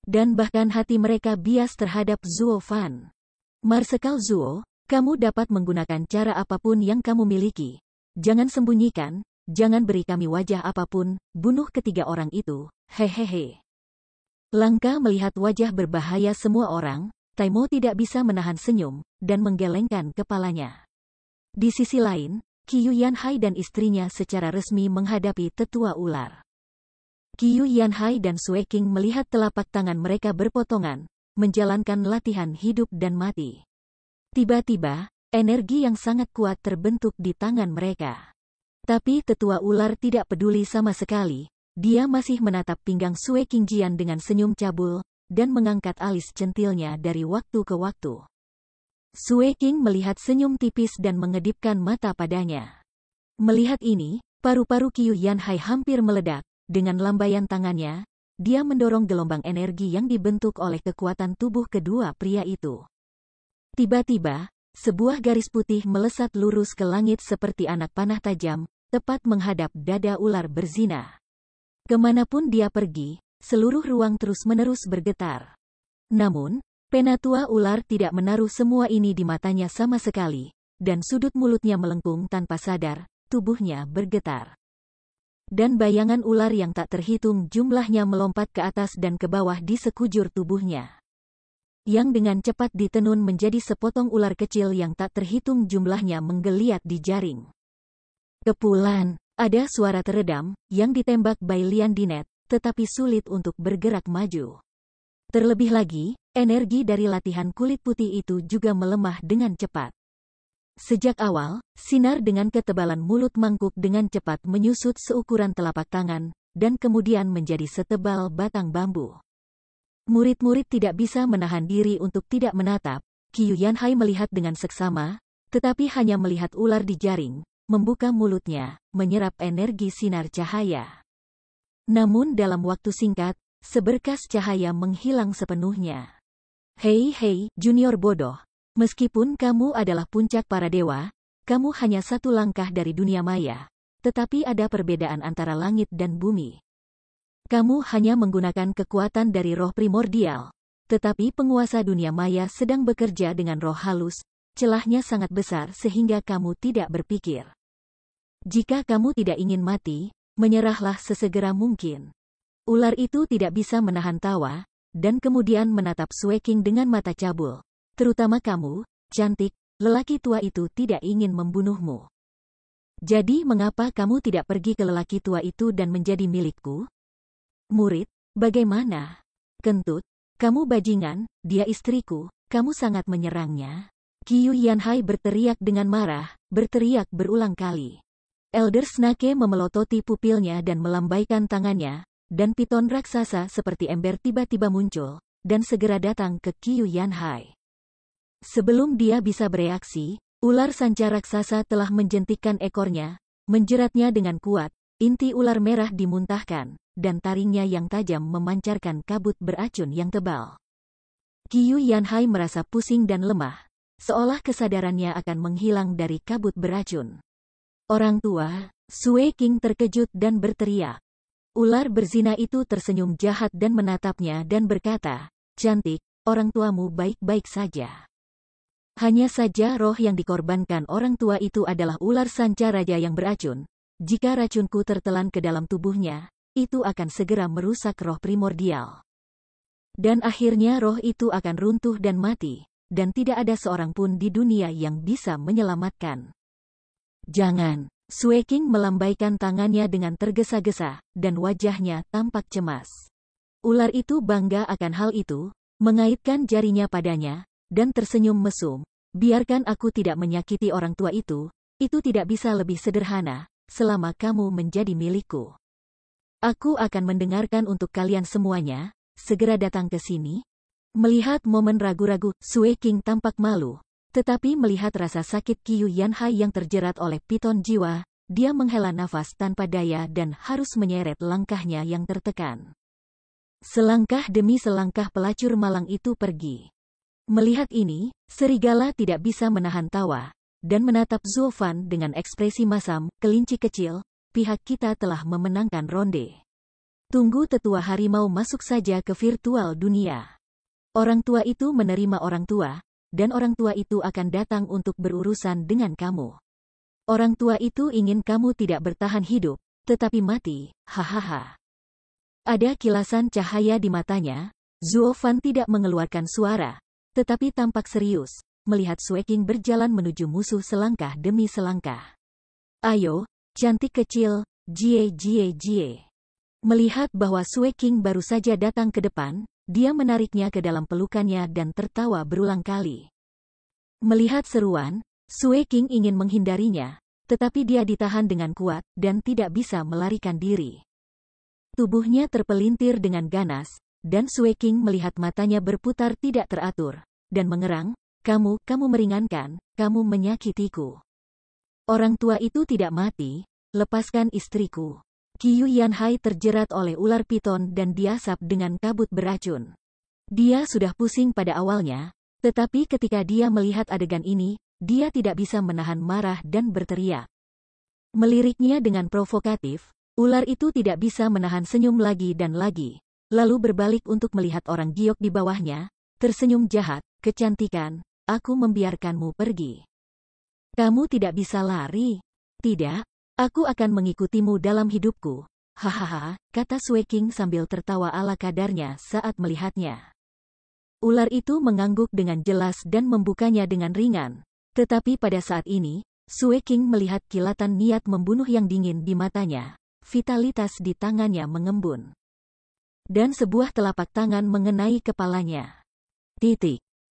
A: Dan bahkan hati mereka bias terhadap Zuo Fan. Marsekal Zuo, kamu dapat menggunakan cara apapun yang kamu miliki. Jangan sembunyikan, jangan beri kami wajah apapun, bunuh ketiga orang itu, hehehe. Langka melihat wajah berbahaya semua orang, Taimo tidak bisa menahan senyum, dan menggelengkan kepalanya. Di sisi lain, Qiu Yanhai dan istrinya secara resmi menghadapi tetua ular. Qiu Yanhai dan Sue King melihat telapak tangan mereka berpotongan, menjalankan latihan hidup dan mati. Tiba-tiba, energi yang sangat kuat terbentuk di tangan mereka. Tapi tetua ular tidak peduli sama sekali, dia masih menatap pinggang Sue King Jian dengan senyum cabul, dan mengangkat alis centilnya dari waktu ke waktu. Sue King melihat senyum tipis dan mengedipkan mata padanya. Melihat ini, paru-paru Qiu Yanhai hampir meledak, dengan lambaian tangannya, dia mendorong gelombang energi yang dibentuk oleh kekuatan tubuh kedua pria itu. Tiba-tiba, sebuah garis putih melesat lurus ke langit seperti anak panah tajam, tepat menghadap dada ular berzina. Kemanapun dia pergi, seluruh ruang terus-menerus bergetar. Namun, Penatua ular tidak menaruh semua ini di matanya sama sekali, dan sudut mulutnya melengkung tanpa sadar, tubuhnya bergetar. Dan bayangan ular yang tak terhitung jumlahnya melompat ke atas dan ke bawah di sekujur tubuhnya, yang dengan cepat ditenun menjadi sepotong ular kecil yang tak terhitung jumlahnya menggeliat di jaring. Kepulan, ada suara teredam, yang ditembak Bailian Dinet, tetapi sulit untuk bergerak maju. Terlebih lagi, energi dari latihan kulit putih itu juga melemah dengan cepat. Sejak awal, sinar dengan ketebalan mulut mangkuk dengan cepat menyusut seukuran telapak tangan, dan kemudian menjadi setebal batang bambu. Murid-murid tidak bisa menahan diri untuk tidak menatap. Qiu Yanhai melihat dengan seksama, tetapi hanya melihat ular di jaring, membuka mulutnya, menyerap energi sinar cahaya. Namun dalam waktu singkat, seberkas cahaya menghilang sepenuhnya. Hei, junior bodoh. Meskipun kamu adalah puncak para dewa, kamu hanya satu langkah dari dunia maya. Tetapi ada perbedaan antara langit dan bumi. Kamu hanya menggunakan kekuatan dari roh primordial. Tetapi penguasa dunia maya sedang bekerja dengan roh halus, celahnya sangat besar sehingga kamu tidak berpikir. Jika kamu tidak ingin mati, menyerahlah sesegera mungkin. Ular itu tidak bisa menahan tawa, dan kemudian menatap Sue King dengan mata cabul. Terutama kamu, cantik, lelaki tua itu tidak ingin membunuhmu. Jadi mengapa kamu tidak pergi ke lelaki tua itu dan menjadi milikku? Murid, bagaimana? Kentut, kamu bajingan, dia istriku, kamu sangat menyerangnya. Qiu Yanhai berteriak dengan marah, berteriak berulang kali. Elder Snake memelototi pupilnya dan melambaikan tangannya, dan piton raksasa seperti ember tiba-tiba muncul, dan segera datang ke Qiu Yanhai. Sebelum dia bisa bereaksi, ular sanca raksasa telah menjentikkan ekornya, menjeratnya dengan kuat, inti ular merah dimuntahkan, dan taringnya yang tajam memancarkan kabut beracun yang tebal. Qiu Yanhai merasa pusing dan lemah, seolah kesadarannya akan menghilang dari kabut beracun. Orang tua, Sue King terkejut dan berteriak. Ular berzina itu tersenyum jahat dan menatapnya dan berkata, "Cantik, orang tuamu baik-baik saja. Hanya saja roh yang dikorbankan orang tua itu adalah ular sanca raja yang beracun. Jika racunku tertelan ke dalam tubuhnya, itu akan segera merusak roh primordial. Dan akhirnya roh itu akan runtuh dan mati, dan tidak ada seorang pun di dunia yang bisa menyelamatkan." Jangan. Sue King melambaikan tangannya dengan tergesa-gesa, dan wajahnya tampak cemas. Ular itu bangga akan hal itu, mengaitkan jarinya padanya, dan tersenyum mesum. Biarkan aku tidak menyakiti orang tua itu tidak bisa lebih sederhana, selama kamu menjadi milikku. Aku akan mendengarkan untuk kalian semuanya, segera datang ke sini. Melihat momen ragu-ragu, Sue King tampak malu. Tetapi melihat rasa sakit Qiu Yanhai yang terjerat oleh piton jiwa, dia menghela nafas tanpa daya dan harus menyeret langkahnya yang tertekan. Selangkah demi selangkah pelacur malang itu pergi. Melihat ini, serigala tidak bisa menahan tawa, dan menatap Zuo Fan dengan ekspresi masam, "Kelinci kecil, pihak kita telah memenangkan ronde. Tunggu tetua harimau masuk saja ke virtual dunia. Orang tua itu menerima orang tua, dan orang tua itu akan datang untuk berurusan dengan kamu. Orang tua itu ingin kamu tidak bertahan hidup, tetapi mati, hahaha." Ada kilasan cahaya di matanya. Zuo Fan tidak mengeluarkan suara, tetapi tampak serius, melihat Sue King berjalan menuju musuh selangkah demi selangkah. "Ayo, cantik kecil, jie. Melihat bahwa Sue King baru saja datang ke depan, dia menariknya ke dalam pelukannya dan tertawa berulang kali. Melihat seruan, Sue King ingin menghindarinya, tetapi dia ditahan dengan kuat dan tidak bisa melarikan diri. Tubuhnya terpelintir dengan ganas, dan Sue King melihat matanya berputar tidak teratur, dan mengerang, kamu meringankan, kamu menyakitiku. Orang tua itu tidak mati, lepaskan istriku." Qiu Yanhai terjerat oleh ular piton dan diasap dengan kabut beracun. Dia sudah pusing pada awalnya, tetapi ketika dia melihat adegan ini, dia tidak bisa menahan marah dan berteriak. Meliriknya dengan provokatif, ular itu tidak bisa menahan senyum lagi dan lagi, lalu berbalik untuk melihat orang giok di bawahnya, tersenyum jahat, kecantikan, aku membiarkanmu pergi. Kamu tidak bisa lari. Tidak, aku akan mengikutimu dalam hidupku. Hahaha, kata Sueking sambil tertawa ala kadarnya saat melihatnya. Ular itu mengangguk dengan jelas dan membukanya dengan ringan. Tetapi pada saat ini, Sueking melihat kilatan niat membunuh yang dingin di matanya. Vitalitas di tangannya mengembun. Dan sebuah telapak tangan mengenai kepalanya.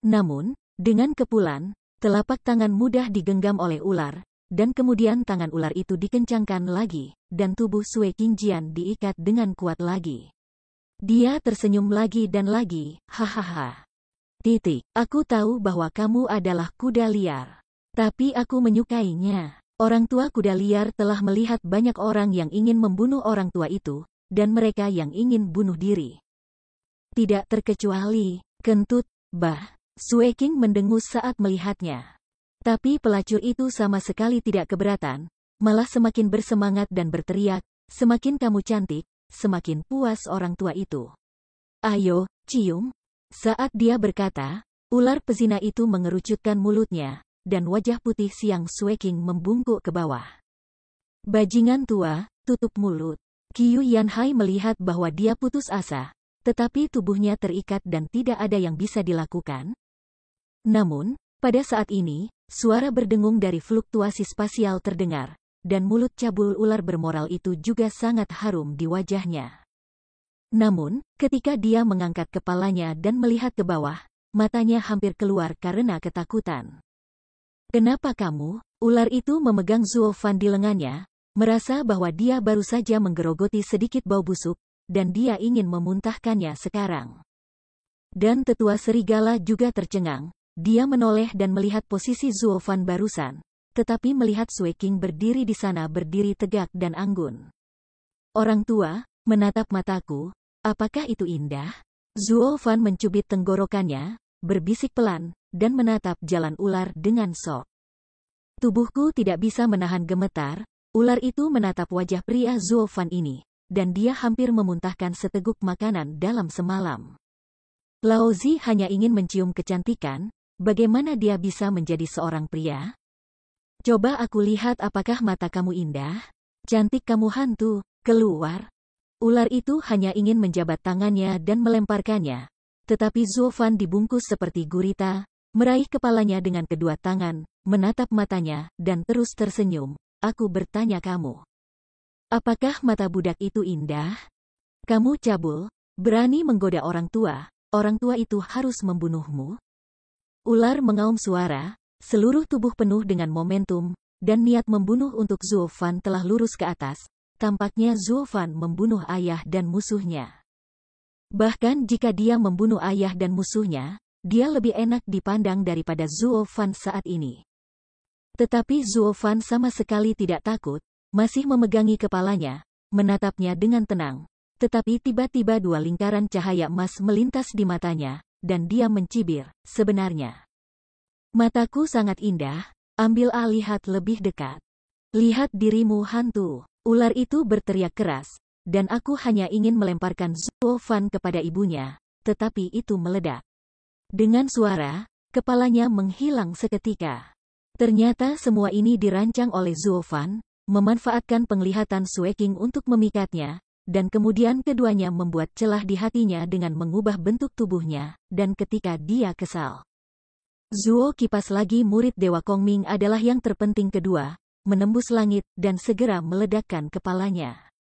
A: Namun, dengan kepulan, telapak tangan mudah digenggam oleh ular, dan kemudian tangan ular itu dikencangkan lagi, dan tubuh Sueking Jian diikat dengan kuat lagi. Dia tersenyum lagi dan lagi, hahaha. Aku tahu bahwa kamu adalah kuda liar. Tapi aku menyukainya. Orang tua kuda liar telah melihat banyak orang yang ingin membunuh orang tua itu, dan mereka yang ingin bunuh diri. Tidak terkecuali, kentut, Sueking mendengus saat melihatnya. Tapi pelacur itu sama sekali tidak keberatan, malah semakin bersemangat dan berteriak, semakin kamu cantik, semakin puas orang tua itu. Ayo, cium. Saat dia berkata, ular pezina itu mengerucutkan mulutnya, dan wajah putih siang Sueking membungkuk ke bawah. Bajingan tua, tutup mulut. Qiu Yanhai melihat bahwa dia putus asa, tetapi tubuhnya terikat dan tidak ada yang bisa dilakukan. Namun, pada saat ini, suara berdengung dari fluktuasi spasial terdengar, dan mulut cabul ular bermoral itu juga sangat harum di wajahnya. Namun, ketika dia mengangkat kepalanya dan melihat ke bawah, matanya hampir keluar karena ketakutan. Kenapa kamu? Ular itu memegang Zuo Fan di lengannya, merasa bahwa dia baru saja menggerogoti sedikit bau busuk, dan dia ingin memuntahkannya sekarang. Dan tetua serigala juga tercengang. Dia menoleh dan melihat posisi Zuo Fan barusan, tetapi melihat Sueking berdiri di sana berdiri tegak dan anggun. Orang tua, menatap mataku, apakah itu indah? Zuo Fan mencubit tenggorokannya, berbisik pelan, dan menatap jalan ular dengan sok. Tubuhku tidak bisa menahan gemetar, ular itu menatap wajah pria Zuo Fan ini, dan dia hampir memuntahkan seteguk makanan dalam semalam. Laozi hanya ingin mencium kecantikan. Bagaimana dia bisa menjadi seorang pria? Coba aku lihat apakah mata kamu indah? Cantik kamu hantu, keluar. Ular itu hanya ingin menjabat tangannya dan melemparkannya. Tetapi Zuo Fan dibungkus seperti gurita, meraih kepalanya dengan kedua tangan, menatap matanya, dan terus tersenyum. Aku bertanya kamu. Apakah mata budak itu indah? Kamu cabul, berani menggoda orang tua itu harus membunuhmu? Ular mengaum suara, seluruh tubuh penuh dengan momentum, dan niat membunuh untuk Zuo Fan telah lurus ke atas. Tampaknya Zuo Fan membunuh ayah dan musuhnya. Bahkan jika dia membunuh ayah dan musuhnya, dia lebih enak dipandang daripada Zuo Fan saat ini. Tetapi Zuo Fan sama sekali tidak takut, masih memegangi kepalanya, menatapnya dengan tenang. Tetapi tiba-tiba dua lingkaran cahaya emas melintas di matanya, dan dia mencibir, sebenarnya. Mataku sangat indah, ambil lihat lebih dekat. Lihat dirimu hantu. Ular itu berteriak keras, dan aku hanya ingin melemparkan Zuo Fan kepada ibunya, tetapi itu meledak. Dengan suara, kepalanya menghilang seketika. Ternyata semua ini dirancang oleh Zuo Fan, memanfaatkan penglihatan Sueking untuk memikatnya, dan kemudian keduanya membuat celah di hatinya dengan mengubah bentuk tubuhnya, dan ketika dia kesal. Zuo kipas lagi murid Dewa Kongming adalah yang terpenting kedua, menembus langit dan segera meledakkan kepalanya.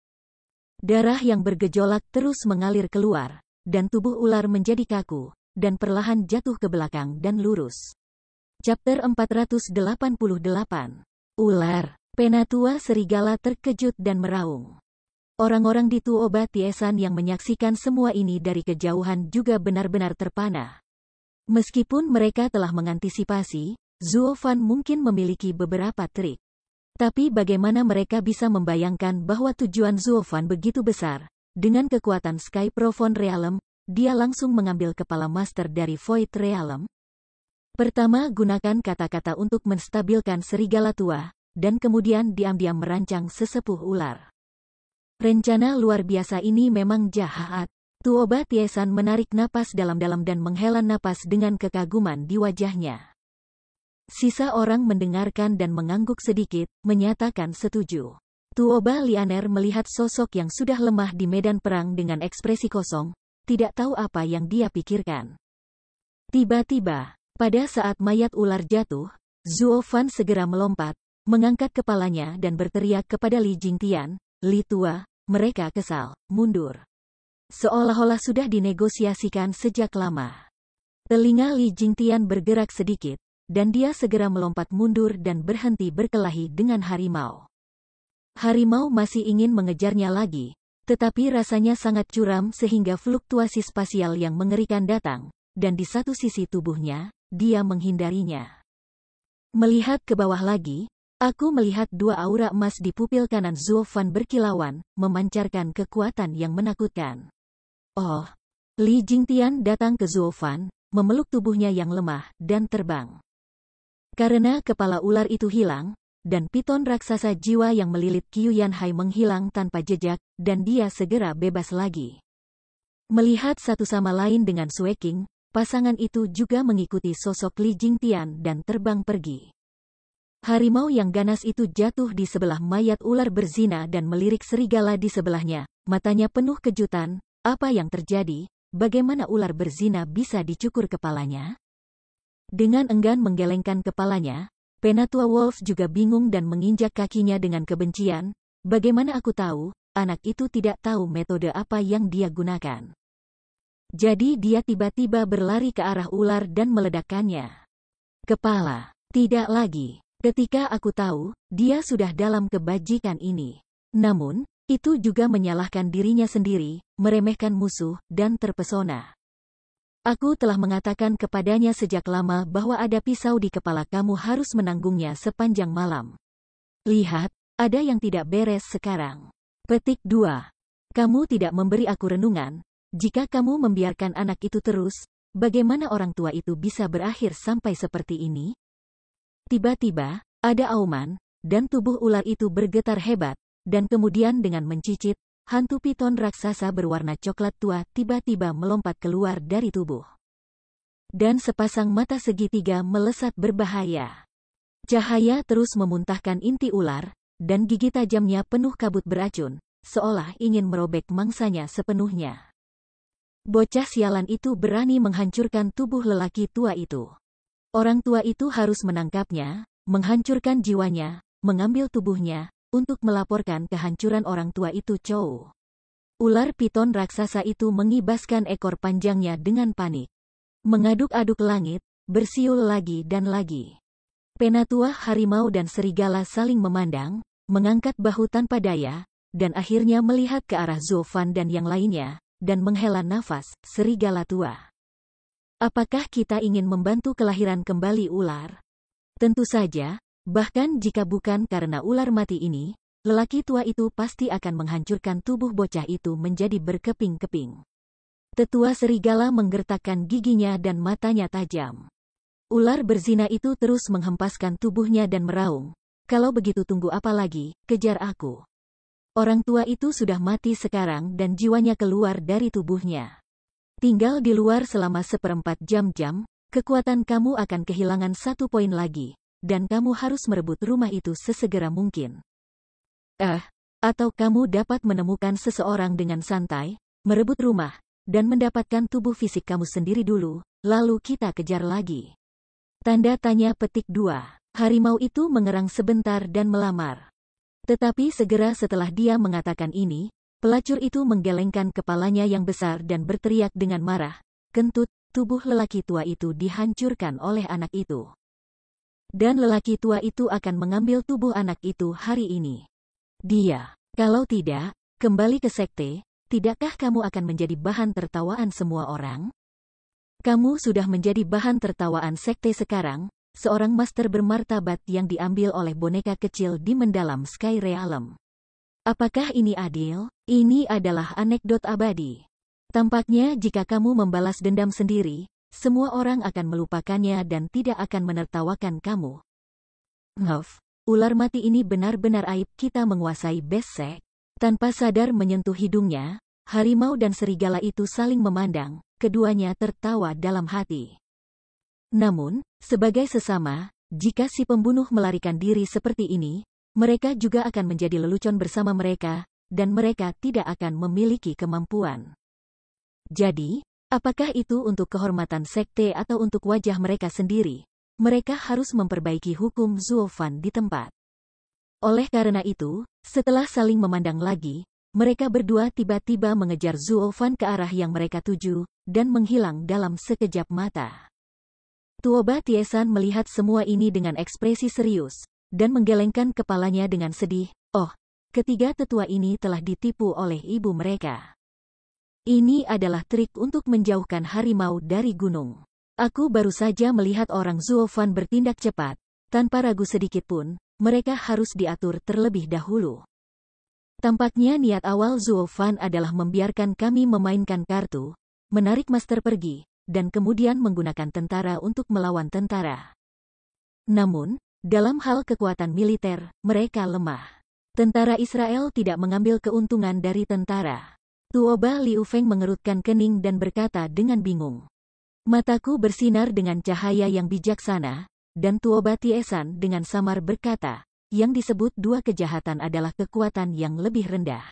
A: Darah yang bergejolak terus mengalir keluar, dan tubuh ular menjadi kaku, dan perlahan jatuh ke belakang dan lurus. Chapter 488. Ular. Penatua serigala terkejut dan meraung. Orang-orang di Tuoba Tiesan yang menyaksikan semua ini dari kejauhan juga benar-benar terpana. Meskipun mereka telah mengantisipasi, Zuo Fan mungkin memiliki beberapa trik. Tapi bagaimana mereka bisa membayangkan bahwa tujuan Zuo Fan begitu besar? Dengan kekuatan Sky Profound Realm, dia langsung mengambil kepala master dari Void Realm. Pertama, gunakan kata-kata untuk menstabilkan serigala tua, dan kemudian diam-diam merancang sesepuh ular. Rencana luar biasa ini memang jahat. Tuoba Tiesan menarik napas dalam-dalam dan menghela napas dengan kekaguman di wajahnya. Sisa orang mendengarkan dan mengangguk sedikit, menyatakan setuju. Tuoba Lianer melihat sosok yang sudah lemah di medan perang dengan ekspresi kosong, tidak tahu apa yang dia pikirkan. Tiba-tiba, pada saat mayat ular jatuh, Zuo Fan segera melompat, mengangkat kepalanya dan berteriak kepada Li Jingtian, "Li Tua, mereka kesal, mundur." Seolah-olah sudah dinegosiasikan sejak lama. Telinga Li Jingtian bergerak sedikit, dan dia segera melompat mundur dan berhenti berkelahi dengan harimau. Harimau masih ingin mengejarnya lagi, tetapi rasanya sangat curam sehingga fluktuasi spasial yang mengerikan datang, dan di satu sisi tubuhnya, dia menghindarinya. Melihat ke bawah lagi, aku melihat dua aura emas di pupil kanan Zuo Fan berkilauan, memancarkan kekuatan yang menakutkan. Oh! Li Jingtian datang ke Zuo Fan, memeluk tubuhnya yang lemah, dan terbang. Karena kepala ular itu hilang, dan piton raksasa jiwa yang melilit Qiu Yanhai menghilang tanpa jejak, dan dia segera bebas lagi. Melihat satu sama lain dengan Sue King, pasangan itu juga mengikuti sosok Li Jingtian dan terbang pergi. Harimau yang ganas itu jatuh di sebelah mayat ular berzina dan melirik serigala di sebelahnya, matanya penuh kejutan. Apa yang terjadi? Bagaimana ular berzina bisa dicukur kepalanya? Dengan enggan menggelengkan kepalanya, Penatua Wolf juga bingung dan menginjak kakinya dengan kebencian. Bagaimana aku tahu, anak itu tidak tahu metode apa yang dia gunakan. Jadi dia tiba-tiba berlari ke arah ular dan meledakkannya. Kepala. Tidak lagi. Ketika aku tahu, dia sudah dalam kebajikan ini. Namun, itu juga menyalahkan dirinya sendiri, meremehkan musuh, dan terpesona. Aku telah mengatakan kepadanya sejak lama bahwa ada pisau di kepala kamu harus menanggungnya sepanjang malam. Lihat, ada yang tidak beres sekarang. Petik 2. Kamu tidak memberi aku renungan. Jika kamu membiarkan anak itu terus, bagaimana orang tua itu bisa berakhir sampai seperti ini? Tiba-tiba, ada auman, dan tubuh ular itu bergetar hebat, dan kemudian dengan mencicit, hantu piton raksasa berwarna coklat tua tiba-tiba melompat keluar dari tubuh. Dan sepasang mata segitiga melesat berbahaya. Cahaya terus memuntahkan inti ular, dan gigi tajamnya penuh kabut beracun, seolah ingin merobek mangsanya sepenuhnya. Bocah sialan itu berani menghancurkan tubuh lelaki tua itu. Orang tua itu harus menangkapnya, menghancurkan jiwanya, mengambil tubuhnya, untuk melaporkan kehancuran orang tua itu Chou. Ular piton raksasa itu mengibaskan ekor panjangnya dengan panik. Mengaduk-aduk langit, bersiul lagi dan lagi. Penatua harimau dan serigala saling memandang, mengangkat bahu tanpa daya, dan akhirnya melihat ke arah Zuo Fan dan yang lainnya, dan menghela nafas, serigala tua. Apakah kita ingin membantu kelahiran kembali ular? Tentu saja. Bahkan jika bukan karena ular mati ini, lelaki tua itu pasti akan menghancurkan tubuh bocah itu menjadi berkeping-keping. Tetua serigala menggertakkan giginya dan matanya tajam. Ular berzina itu terus menghempaskan tubuhnya dan meraung. Kalau begitu tunggu apa lagi, kejar aku. Orang tua itu sudah mati sekarang dan jiwanya keluar dari tubuhnya. Tinggal di luar selama 1/4 jam, kekuatan kamu akan kehilangan 1 poin lagi. Dan kamu harus merebut rumah itu sesegera mungkin. Atau kamu dapat menemukan seseorang dengan santai, merebut rumah, dan mendapatkan tubuh fisik kamu sendiri dulu, lalu kita kejar lagi. Tanda tanya petik 2. Harimau itu mengerang sebentar dan melamar. Tetapi segera setelah dia mengatakan ini, pelacur itu menggelengkan kepalanya yang besar dan berteriak dengan marah. Kentut, tubuh lelaki tua itu dihancurkan oleh anak itu. Dan lelaki tua itu akan mengambil tubuh anak itu hari ini. Dia, kalau tidak, kembali ke sekte, tidakkah kamu akan menjadi bahan tertawaan semua orang? Kamu sudah menjadi bahan tertawaan sekte sekarang, seorang master bermartabat yang diambil oleh boneka kecil di mendalam Sky Realm. Apakah ini adil? Ini adalah anekdot abadi. Tampaknya jika kamu membalas dendam sendiri, semua orang akan melupakannya dan tidak akan menertawakan kamu. Ngaf, ular mati ini benar-benar aib kita menguasai Best Sect. Tanpa sadar menyentuh hidungnya, harimau dan serigala itu saling memandang, keduanya tertawa dalam hati. Namun, sebagai sesama, jika si pembunuh melarikan diri seperti ini, mereka juga akan menjadi lelucon bersama mereka, dan mereka tidak akan memiliki kemampuan. Jadi, apakah itu untuk kehormatan sekte atau untuk wajah mereka sendiri? Mereka harus memperbaiki hukum Zuo Fan di tempat. Oleh karena itu, setelah saling memandang lagi, mereka berdua tiba-tiba mengejar Zuo Fan ke arah yang mereka tuju, dan menghilang dalam sekejap mata. Tuoba Tiesan melihat semua ini dengan ekspresi serius, dan menggelengkan kepalanya dengan sedih. Oh, ketiga tetua ini telah ditipu oleh ibu mereka. Ini adalah trik untuk menjauhkan harimau dari gunung. Aku baru saja melihat orang Zuo Fan bertindak cepat, tanpa ragu sedikitpun. Mereka harus diatur terlebih dahulu. Tampaknya niat awal Zuo Fan adalah membiarkan kami memainkan kartu, menarik master pergi, dan kemudian menggunakan tentara untuk melawan tentara. Namun, dalam hal kekuatan militer, mereka lemah. Tentara Israel tidak mengambil keuntungan dari tentara. Tuoba Liu Feng mengerutkan kening dan berkata dengan bingung. Mataku bersinar dengan cahaya yang bijaksana, dan Tuoba Tiesan dengan samar berkata, yang disebut dua kejahatan adalah kekuatan yang lebih rendah.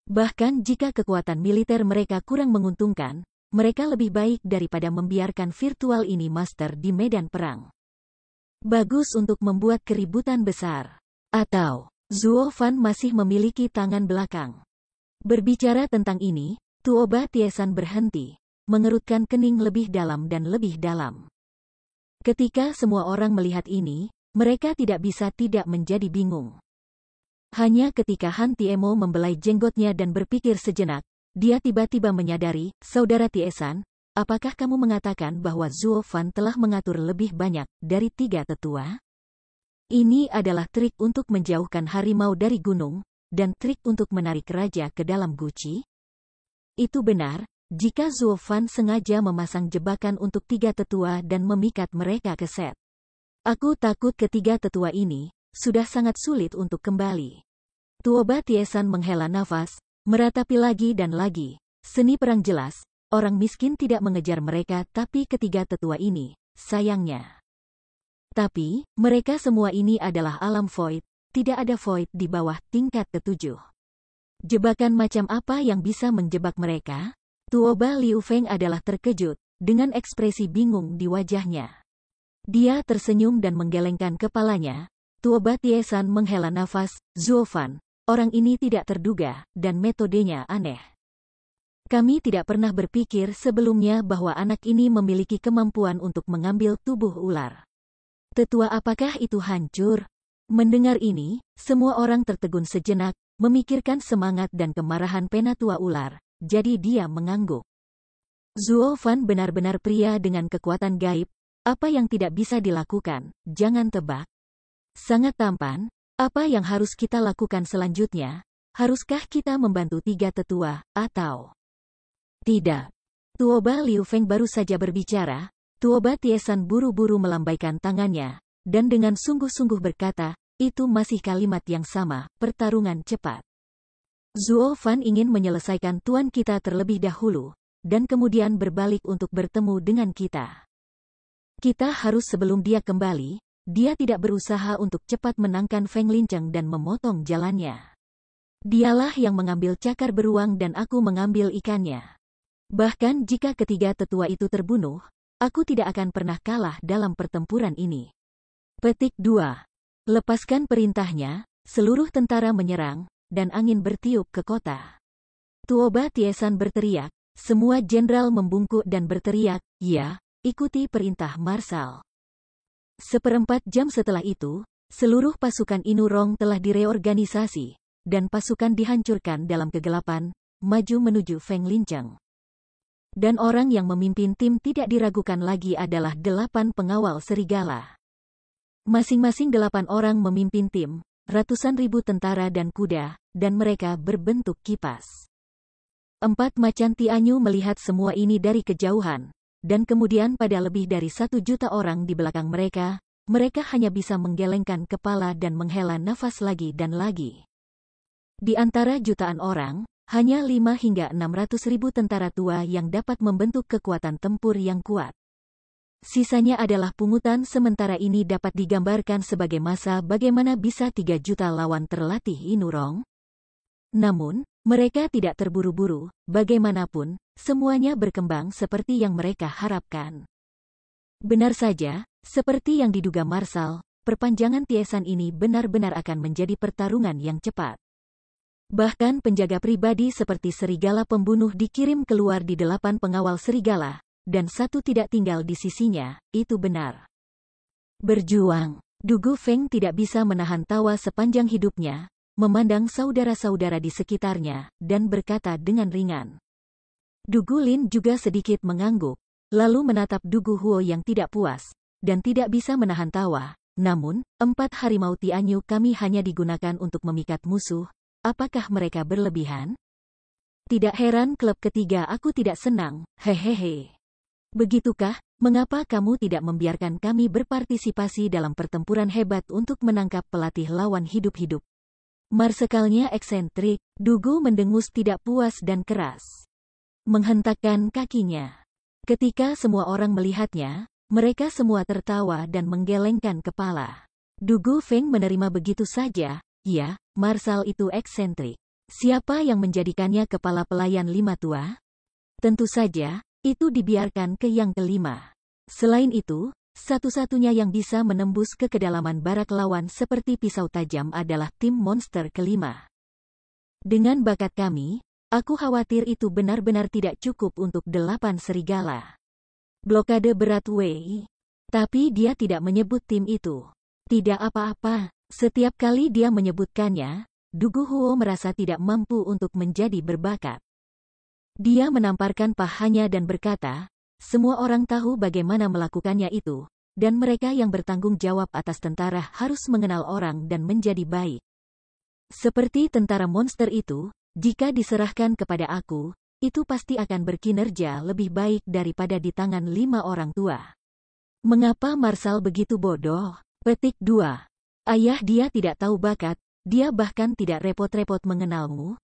A: Bahkan jika kekuatan militer mereka kurang menguntungkan, mereka lebih baik daripada membiarkan virtual ini master di medan perang. Bagus untuk membuat keributan besar. Atau, Zuo Fan masih memiliki tangan belakang. Berbicara tentang ini, Tuoba Tiesan berhenti, mengerutkan kening lebih dalam dan lebih dalam. Ketika semua orang melihat ini, mereka tidak bisa tidak menjadi bingung. Hanya ketika Han Tiemo membelai jenggotnya dan berpikir sejenak, dia tiba-tiba menyadari, Saudara Tiesan, apakah kamu mengatakan bahwa Zuo Fan telah mengatur lebih banyak dari 3 tetua? Ini adalah trik untuk menjauhkan harimau dari gunung, dan trik untuk menarik raja ke dalam guci? Itu benar. Jika Zuo Fan sengaja memasang jebakan untuk 3 tetua dan memikat mereka ke set. Aku takut ketiga tetua ini sudah sangat sulit untuk kembali. Tuoba Tiesan menghela nafas, meratapi lagi dan lagi. Seni perang jelas, orang miskin tidak mengejar mereka tapi ketiga tetua ini, sayangnya. Tapi, mereka semua ini adalah alam void, tidak ada void di bawah tingkat ke-7. Jebakan macam apa yang bisa menjebak mereka? Tuoba Liu Feng adalah terkejut, dengan ekspresi bingung di wajahnya. Dia tersenyum dan menggelengkan kepalanya. Tuoba Tiesan menghela nafas, Zuo Fan, orang ini tidak terduga, dan metodenya aneh. Kami tidak pernah berpikir sebelumnya bahwa anak ini memiliki kemampuan untuk mengambil tubuh ular. Tetua apakah itu hancur? Mendengar ini, semua orang tertegun sejenak, memikirkan semangat dan kemarahan penatua ular. Jadi dia mengangguk. Zuo Fan benar-benar pria dengan kekuatan gaib, apa yang tidak bisa dilakukan, jangan tebak. Sangat tampan, apa yang harus kita lakukan selanjutnya? Haruskah kita membantu 3 tetua, atau tidak? Tuoba Liu Feng baru saja berbicara, Tuoba Tiesan buru-buru melambaikan tangannya, dan dengan sungguh-sungguh berkata, itu masih kalimat yang sama, pertarungan cepat. Zuo Fan ingin menyelesaikan tuan kita terlebih dahulu, dan kemudian berbalik untuk bertemu dengan kita. Kita harus sebelum dia kembali, dia tidak berusaha untuk cepat menangkan Feng Lincheng dan memotong jalannya. Dialah yang mengambil cakar beruang dan aku mengambil ikannya. Bahkan jika ketiga tetua itu terbunuh, aku tidak akan pernah kalah dalam pertempuran ini. Petik 2. Lepaskan perintahnya, seluruh tentara menyerang, dan angin bertiup ke kota. Tuoba Tiesan berteriak, semua jenderal membungkuk dan berteriak, ya, ikuti perintah Marsal. 1/4 jam setelah itu, seluruh pasukan Inu Rong telah direorganisasi, dan pasukan dihancurkan dalam kegelapan, maju menuju Feng Lincheng. Dan orang yang memimpin tim tidak diragukan lagi adalah 8 pengawal serigala. Masing-masing 8 orang memimpin tim, ratusan ribu tentara dan kuda, dan mereka berbentuk kipas. 4 macan Tianyu melihat semua ini dari kejauhan, dan kemudian pada lebih dari 1 juta orang di belakang mereka, mereka hanya bisa menggelengkan kepala dan menghela nafas lagi dan lagi. Di antara jutaan orang, Hanya 5 hingga 600 ribu tentara tua yang dapat membentuk kekuatan tempur yang kuat. Sisanya adalah pungutan. Sementara ini dapat digambarkan sebagai masa bagaimana bisa 3 juta lawan terlatih Inurong. Namun, mereka tidak terburu-buru, bagaimanapun, semuanya berkembang seperti yang mereka harapkan. Benar saja, seperti yang diduga Marshal, perpanjangan Tiesan ini benar-benar akan menjadi pertarungan yang cepat. Bahkan penjaga pribadi seperti serigala pembunuh dikirim keluar di 8 pengawal serigala, dan 1 tidak tinggal di sisinya, itu benar. Berjuang, Du Gufeng tidak bisa menahan tawa sepanjang hidupnya, memandang saudara-saudara di sekitarnya, dan berkata dengan ringan. Du Gulin juga sedikit mengangguk, lalu menatap Du Guhuo yang tidak puas, dan tidak bisa menahan tawa. Namun, 4 harimau Tianyu kami hanya digunakan untuk memikat musuh. Apakah mereka berlebihan? Tidak heran klub ketiga aku tidak senang, hehehe. Begitukah, mengapa kamu tidak membiarkan kami berpartisipasi dalam pertempuran hebat untuk menangkap pelatih lawan hidup-hidup? Marsekalnya eksentrik, Dugu mendengus tidak puas dan keras. Menghentakkan kakinya. Ketika semua orang melihatnya, mereka semua tertawa dan menggelengkan kepala. Du Gufeng menerima begitu saja. Ya, Marshal itu eksentrik. Siapa yang menjadikannya kepala pelayan 5 tua? Tentu saja, itu dibiarkan ke yang kelima. Selain itu, satu-satunya yang bisa menembus ke kedalaman barak lawan seperti pisau tajam adalah tim monster kelima. Dengan bakat kami, aku khawatir itu benar-benar tidak cukup untuk 8 serigala. Blokade berat Wei. Tapi dia tidak menyebut tim itu. Tidak apa-apa. Setiap kali dia menyebutkannya, Du Guhuo merasa tidak mampu untuk menjadi berbakat. Dia menamparkan pahanya dan berkata, semua orang tahu bagaimana melakukannya itu, dan mereka yang bertanggung jawab atas tentara harus mengenal orang dan menjadi baik. Seperti tentara monster itu, jika diserahkan kepada aku, itu pasti akan berkinerja lebih baik daripada di tangan 5 orang tua. Mengapa Marshal begitu bodoh? Petik 2. Ayah dia tidak tahu bakat, dia bahkan tidak repot-repot mengenalmu.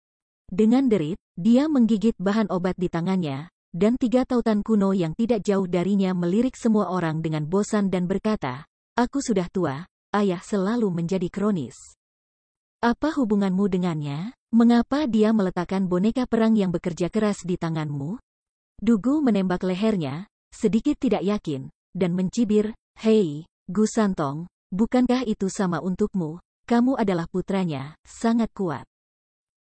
A: Dengan derit, dia menggigit bahan obat di tangannya, dan 3 tautan kuno yang tidak jauh darinya melirik semua orang dengan bosan dan berkata, aku sudah tua, ayah selalu menjadi kronis. Apa hubunganmu dengannya? Mengapa dia meletakkan boneka perang yang bekerja keras di tanganmu? Dugu menembak lehernya, sedikit tidak yakin, dan mencibir, hei, Gu Santong, bukankah itu sama untukmu? Kamu adalah putranya, sangat kuat.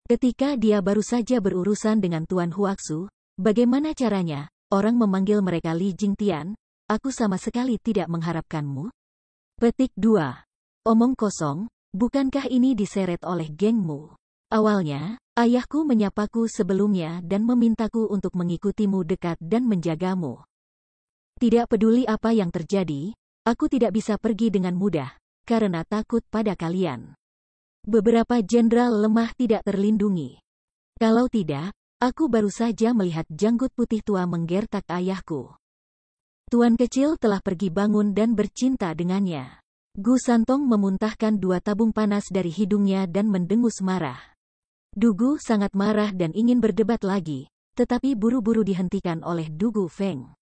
A: Ketika dia baru saja berurusan dengan Tuan Huaxu, bagaimana caranya? Orang memanggil mereka Li Jingtian, aku sama sekali tidak mengharapkanmu. Petik 2. Omong kosong, bukankah ini diseret oleh gengmu? Awalnya, ayahku menyapaku sebelumnya dan memintaku untuk mengikutimu dekat dan menjagamu. Tidak peduli apa yang terjadi, aku tidak bisa pergi dengan mudah, karena takut pada kalian. Beberapa jenderal lemah tidak terlindungi. Kalau tidak, aku baru saja melihat janggut putih tua menggertak ayahku. Tuan kecil telah pergi bangun dan bercinta dengannya. Gu Santong memuntahkan 2 tabung panas dari hidungnya dan mendengus marah. Dugu sangat marah dan ingin berdebat lagi, tetapi buru-buru dihentikan oleh Du Gufeng.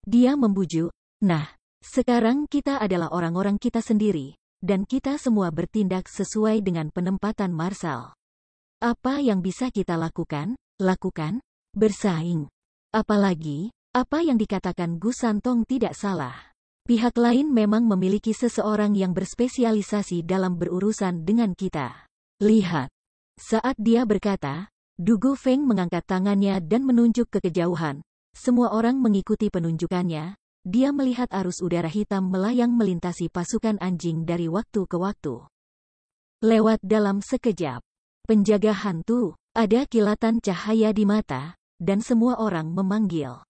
A: Dia membujuk, nah, sekarang kita adalah orang-orang kita sendiri, dan kita semua bertindak sesuai dengan penempatan Marshal. Apa yang bisa kita lakukan? Lakukan? Bersaing. Apalagi, apa yang dikatakan Gu Santong tidak salah. Pihak lain memang memiliki seseorang yang berspesialisasi dalam berurusan dengan kita. Lihat. Saat dia berkata, Du Gufeng mengangkat tangannya dan menunjuk ke kejauhan. Semua orang mengikuti penunjukannya. Dia melihat arus udara hitam melayang melintasi pasukan anjing dari waktu ke waktu. Lewat dalam sekejap. Penjaga hantu, ada kilatan cahaya di mata, dan semua orang memanggil.